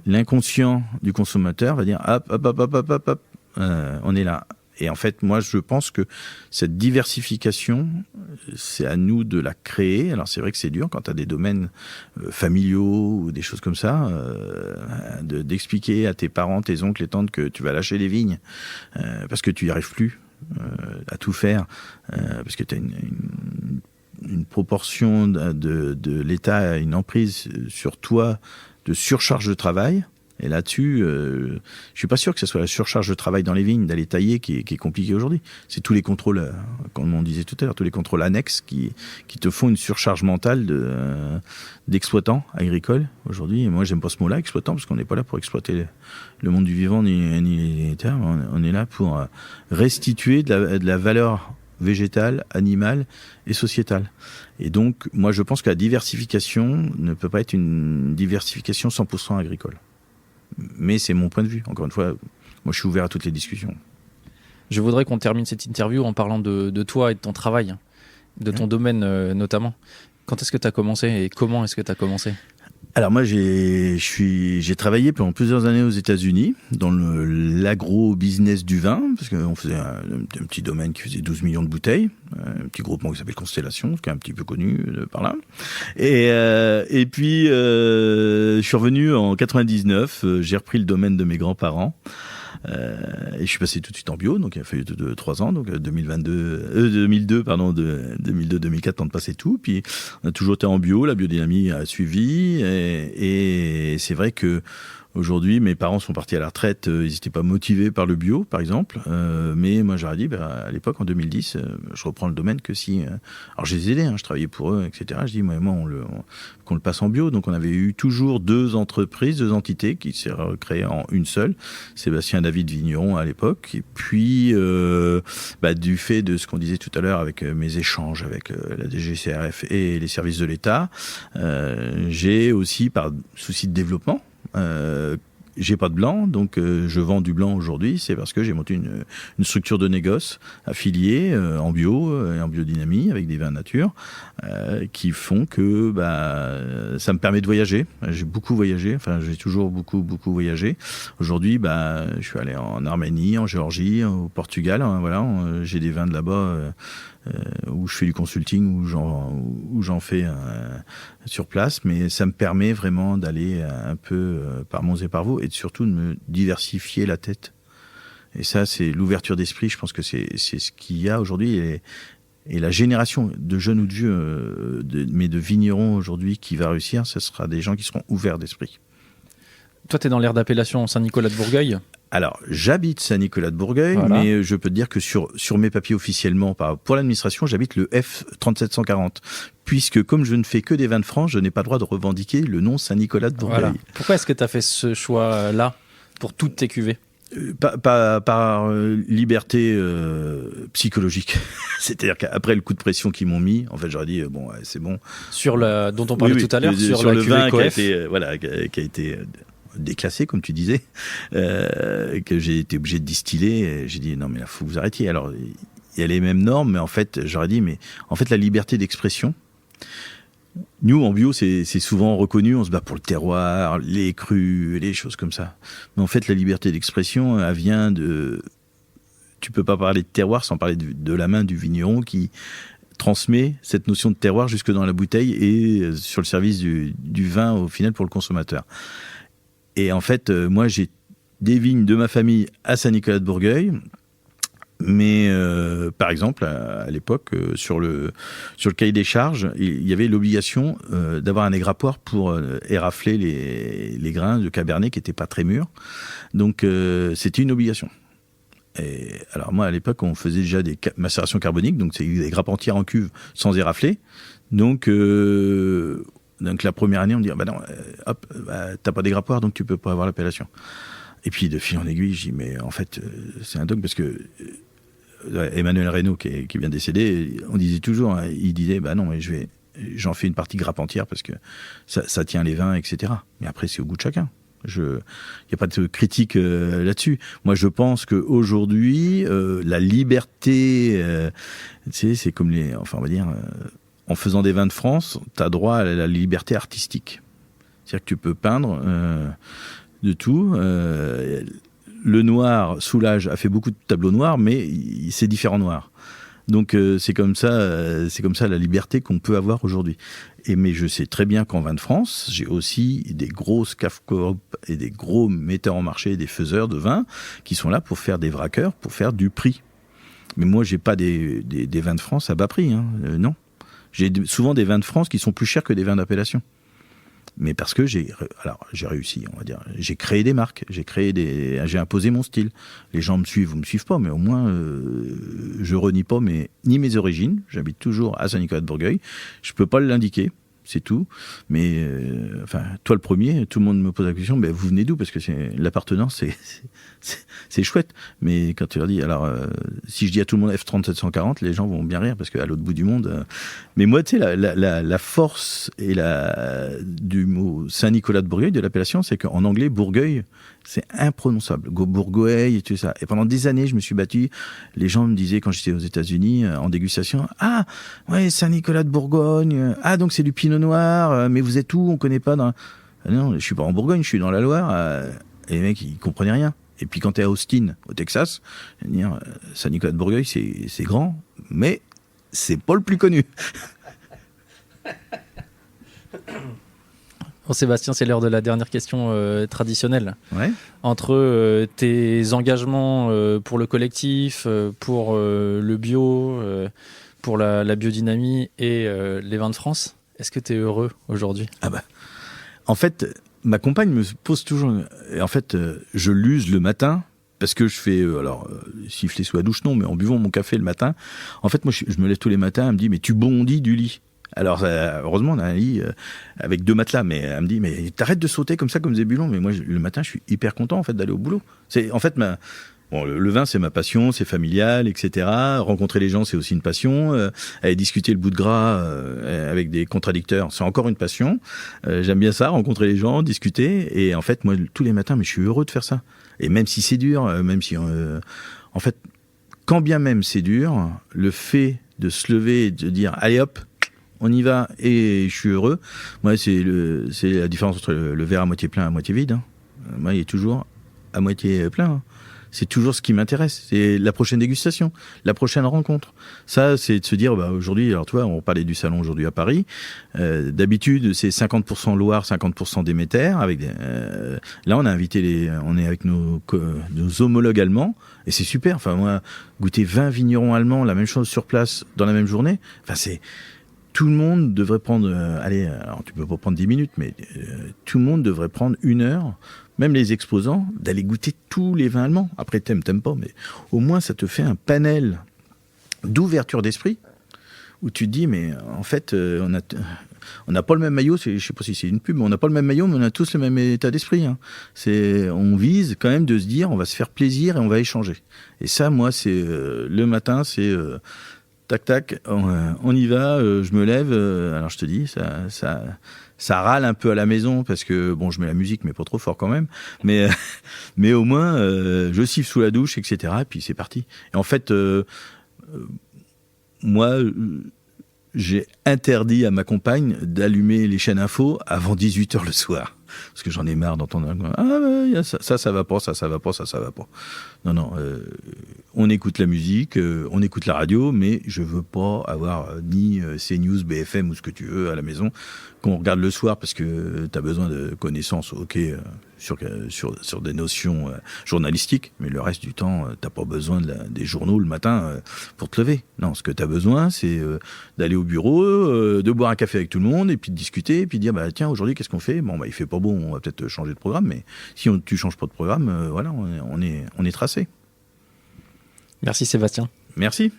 l'inconscient du consommateur va dire hop, on est là. Et en fait, moi, je pense que cette diversification, c'est à nous de la créer. Alors, c'est vrai que c'est dur quand tu as des domaines familiaux ou des choses comme ça, d'expliquer à tes parents, tes oncles, les tantes que tu vas lâcher les vignes parce que tu n'y arrives plus à tout faire, parce que tu as une proportion de l'État, une emprise sur toi de surcharge de travail. Et là-dessus, je suis pas sûr que ce soit la surcharge de travail dans les vignes, d'aller tailler, qui est compliquée aujourd'hui. C'est tous les contrôles, comme on disait tout à l'heure, tous les contrôles annexes qui te font une surcharge mentale d'exploitants agricoles aujourd'hui. Et moi, j'aime pas ce mot-là, exploitant, parce qu'on n'est pas là pour exploiter le monde du vivant ni les terres. On est là pour restituer de la valeur végétale, animale et sociétale. Et donc, moi, je pense que la diversification ne peut pas être une diversification 100% agricole. Mais c'est mon point de vue. Encore une fois, moi je suis ouvert à toutes les discussions. Je voudrais qu'on termine cette interview en parlant de toi et de ton travail, de ton domaine notamment. Quand est-ce que tu as commencé et comment est-ce que tu as commencé ? Alors moi j'ai travaillé pendant plusieurs années aux États-Unis dans l'agro-business du vin, parce qu'on faisait un petit domaine qui faisait 12 millions de bouteilles, un petit groupement qui s'appelle Constellation, qui est un petit peu connu par là. Et puis je suis revenu en 99, j'ai repris le domaine de mes grands-parents. Et je suis passé tout de suite en bio, donc il a fallu 3 ans, donc 2002-2004, temps de passer tout. Puis on a toujours été en bio, la biodynamie a suivi, et c'est vrai que aujourd'hui, mes parents sont partis à la retraite, ils n'étaient pas motivés par le bio, par exemple, mais moi j'aurais dit, à l'époque, en 2010, je reprends le domaine que si... alors je les ai aidés, je travaillais pour eux, etc. Je dis, moi qu'on le passe en bio. Donc on avait eu toujours 2 entreprises, 2 entités qui s'est recréées en une seule, Sébastien et David Vigneron à l'époque. Et puis, du fait de ce qu'on disait tout à l'heure avec mes échanges avec la DGCCRF et les services de l'État, j'ai aussi, par souci de développement, j'ai pas de blanc, donc je vends du blanc aujourd'hui. C'est parce que j'ai monté une structure de négoce affiliée en bio et en biodynamie avec des vins nature qui font que ça me permet de voyager. J'ai beaucoup voyagé, j'ai toujours beaucoup voyagé. Aujourd'hui, je suis allé en Arménie, en Géorgie, au Portugal. J'ai des vins de là-bas où je fais du consulting, où j'en fais sur place, mais ça me permet vraiment d'aller un peu par Mons et par Vaux et surtout de me diversifier la tête. Et ça, c'est l'ouverture d'esprit. Je pense que c'est ce qu'il y a aujourd'hui. Et la génération de jeunes ou de vieux, mais de vignerons aujourd'hui qui va réussir, ce sera des gens qui seront ouverts d'esprit. Toi, tu es dans l'aire d'appellation Saint-Nicolas-de-Bourgueil ? Alors, j'habite Saint-Nicolas-de-Bourgueil, voilà. Mais je peux te dire que sur mes papiers officiellement, pour l'administration, j'habite le F3740. Puisque comme je ne fais que des vins de France, je n'ai pas le droit de revendiquer le nom Saint-Nicolas-de-Bourgueil. Voilà. Pourquoi est-ce que tu as fait ce choix-là pour toutes tes cuvées ? Par liberté psychologique. C'est-à-dire qu'après le coup de pression qu'ils m'ont mis, en fait, j'aurais dit, c'est bon. Sur dont on parlait tout à l'heure, sur la le cuvée vin Coef. qui a été déclassé, comme tu disais, que j'ai été obligé de distiller. J'ai dit, non, mais là, faut que vous arrêtiez. Alors, il y a les mêmes normes, mais en fait, j'aurais dit, mais en fait, la liberté d'expression, nous, en bio, c'est souvent reconnu, on se bat pour le terroir, les crus, les choses comme ça. Mais en fait, la liberté d'expression, elle vient de... Tu peux pas parler de terroir sans parler de la main du vigneron qui transmet cette notion de terroir jusque dans la bouteille et sur le service du vin, au final, pour le consommateur. Et en fait, moi, j'ai des vignes de ma famille à Saint-Nicolas-de-Bourgueil. Mais par exemple, à l'époque, sur le cahier des charges, il y avait l'obligation d'avoir un égrappoir pour érafler les grains de Cabernet qui n'étaient pas très mûrs. Donc c'était une obligation. Et alors moi, à l'époque, on faisait déjà des macérations carboniques, donc c'est des grappes entières en cuve sans érafler. Donc la première année, on me dit bah non, t'as pas des grappoirs, donc tu peux pas avoir l'appellation. Et puis de fil en aiguille, je dis mais en fait c'est un dogme parce que Emmanuel Reynaud qui vient de décéder, on disait toujours, hein, il disait bah non mais j'en fais une partie grappe entière parce que ça tient les vins, etc. Mais après c'est au goût de chacun. Il n'y a pas de critique là-dessus. Moi, je pense qu'aujourd'hui, la liberté, c'est comme on va dire, en faisant des vins de France, tu as droit à la liberté artistique. C'est-à-dire que tu peux peindre de tout. Le noir, Soulage a fait beaucoup de tableaux noirs, mais c'est différent noir. Donc c'est comme ça la liberté qu'on peut avoir aujourd'hui. Mais je sais très bien qu'en vin de France, j'ai aussi des grosses caves coop et des gros metteurs en marché, des faiseurs de vin qui sont là pour faire des vraqueurs, pour faire du prix. Mais moi, j'ai pas des vins de France à bas prix, hein. Non. J'ai souvent des vins de France qui sont plus chers que des vins d'appellation. Mais parce que j'ai réussi, on va dire. J'ai créé des marques, j'ai imposé mon style. Les gens me suivent ou me suivent pas, mais au moins, je renie pas ni mes origines. J'habite toujours à Saint-Nicolas-de-Bourgueil. Je peux pas l'indiquer, c'est tout. Mais, toi le premier, tout le monde me pose la question, vous venez d'où? Parce que l'appartenance, c'est chouette. Mais quand tu leur dis, alors, si je dis à tout le monde F3740, les gens vont bien rire parce qu'à l'autre bout du monde. Mais moi, tu sais, la force et du mot Saint-Nicolas-de-Bourgueil, de l'appellation, c'est qu'en anglais, Bourgueil, c'est imprononçable. Bourgueil et tout ça. Et pendant des années, je me suis battu. Les gens me disaient, quand j'étais aux États-Unis, en dégustation, ah, ouais, Saint-Nicolas-de-Bourgogne. Ah, donc c'est du pinot noir. Mais vous êtes où? On connaît pas. Non, je suis pas en Bourgogne, je suis dans la Loire. Et les mecs, ils comprenaient rien. Et puis quand tu es à Austin, au Texas, Saint-Nicolas-de-Bourgueil, c'est grand, mais c'est pas le plus connu. Bon, Sébastien, c'est l'heure de la dernière question traditionnelle. Ouais. Entre tes engagements pour le collectif, pour le bio, pour la biodynamie et les vins de France, est-ce que tu es heureux aujourd'hui? En fait, ma compagne me pose toujours... En fait, je l'use le matin parce que je fais... siffler sous la douche, non, mais en buvant mon café le matin. En fait, moi, je me lève tous les matins, elle me dit, mais tu bondis du lit. Alors, heureusement, on a un lit avec 2 matelas, mais elle me dit, mais t'arrêtes de sauter comme ça, comme Zébulon. Mais moi, le matin, je suis hyper content, en fait, d'aller au boulot. En fait, le vin, c'est ma passion, c'est familial, etc. Rencontrer les gens, c'est aussi une passion. Aller discuter le bout de gras avec des contradicteurs, c'est encore une passion. J'aime bien ça, rencontrer les gens, discuter. Et en fait, moi, tous les matins, mais je suis heureux de faire ça. Et même si c'est dur, même si... en fait, quand bien même c'est dur, le fait de se lever et de dire, allez hop, on y va et je suis heureux. Moi, c'est la différence entre le verre à moitié plein et à moitié vide. Hein. Moi, il est toujours à moitié plein. Hein. C'est toujours ce qui m'intéresse. C'est la prochaine dégustation, la prochaine rencontre. Ça, c'est de se dire, aujourd'hui, alors tu vois, on parlait du salon aujourd'hui à Paris. D'habitude, c'est 50% Loire, 50% Déméter. Là, on a invité on est avec nos homologues allemands. Et c'est super. Enfin, moi, goûter 20 vignerons allemands, la même chose sur place, dans la même journée. Enfin, tout le monde devrait prendre, alors tu peux pas prendre 10 minutes, mais tout le monde devrait prendre 1 heure, même les exposants, d'aller goûter tous les vins allemands. Après, t'aimes pas, mais au moins ça te fait un panel d'ouverture d'esprit, où tu te dis, mais en fait, on n'a pas le même maillot, je sais pas si c'est une pub, mais on n'a pas le même maillot, mais on a tous le même état d'esprit. Hein. On vise quand même de se dire, on va se faire plaisir et on va échanger. Et ça, moi, c'est le matin, c'est... tac, tac, on y va, je me lève, alors je te dis, ça râle un peu à la maison, parce que, bon, je mets la musique, mais pas trop fort quand même, mais au moins, je siffle sous la douche, etc., et puis c'est parti. Et en fait, moi, j'ai interdit à ma compagne d'allumer les chaînes info avant 18h le soir. Parce que j'en ai marre d'entendre ça va pas, ça va pas, ça va pas. Non, on écoute la musique, on écoute la radio, mais je veux pas avoir ni CNews, BFM ou ce que tu veux à la maison qu'on regarde le soir parce que tu as besoin de connaissances, sur des notions journalistiques, mais le reste du temps, t'as pas besoin des journaux le matin pour te lever. Non, ce que tu as besoin, c'est d'aller au bureau, de boire un café avec tout le monde et puis de discuter, et puis de dire tiens, aujourd'hui qu'est-ce qu'on fait? Bon, il fait pas bon, on va peut-être changer de programme, mais si tu changes pas de programme, voilà, on est tracé. Merci Sébastien. Merci.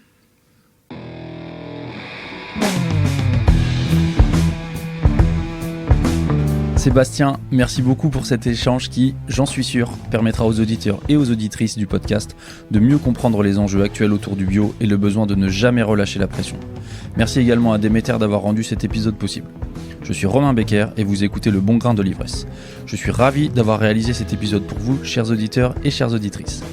Sébastien, merci beaucoup pour cet échange qui, j'en suis sûr, permettra aux auditeurs et aux auditrices du podcast de mieux comprendre les enjeux actuels autour du bio et le besoin de ne jamais relâcher la pression. Merci également à Déméter d'avoir rendu cet épisode possible. Je suis Romain Becker et vous écoutez Le Bon Grain de l'Ivresse. Je suis ravi d'avoir réalisé cet épisode pour vous, chers auditeurs et chères auditrices.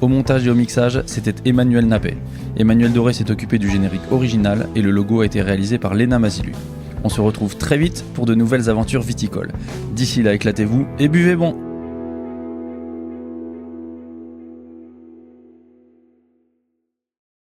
Au montage et au mixage, c'était Emmanuel Nappet. Emmanuel Doré s'est occupé du générique original et le logo a été réalisé par Léna Mazilu. On se retrouve très vite pour de nouvelles aventures viticoles. D'ici là, éclatez-vous et buvez bon!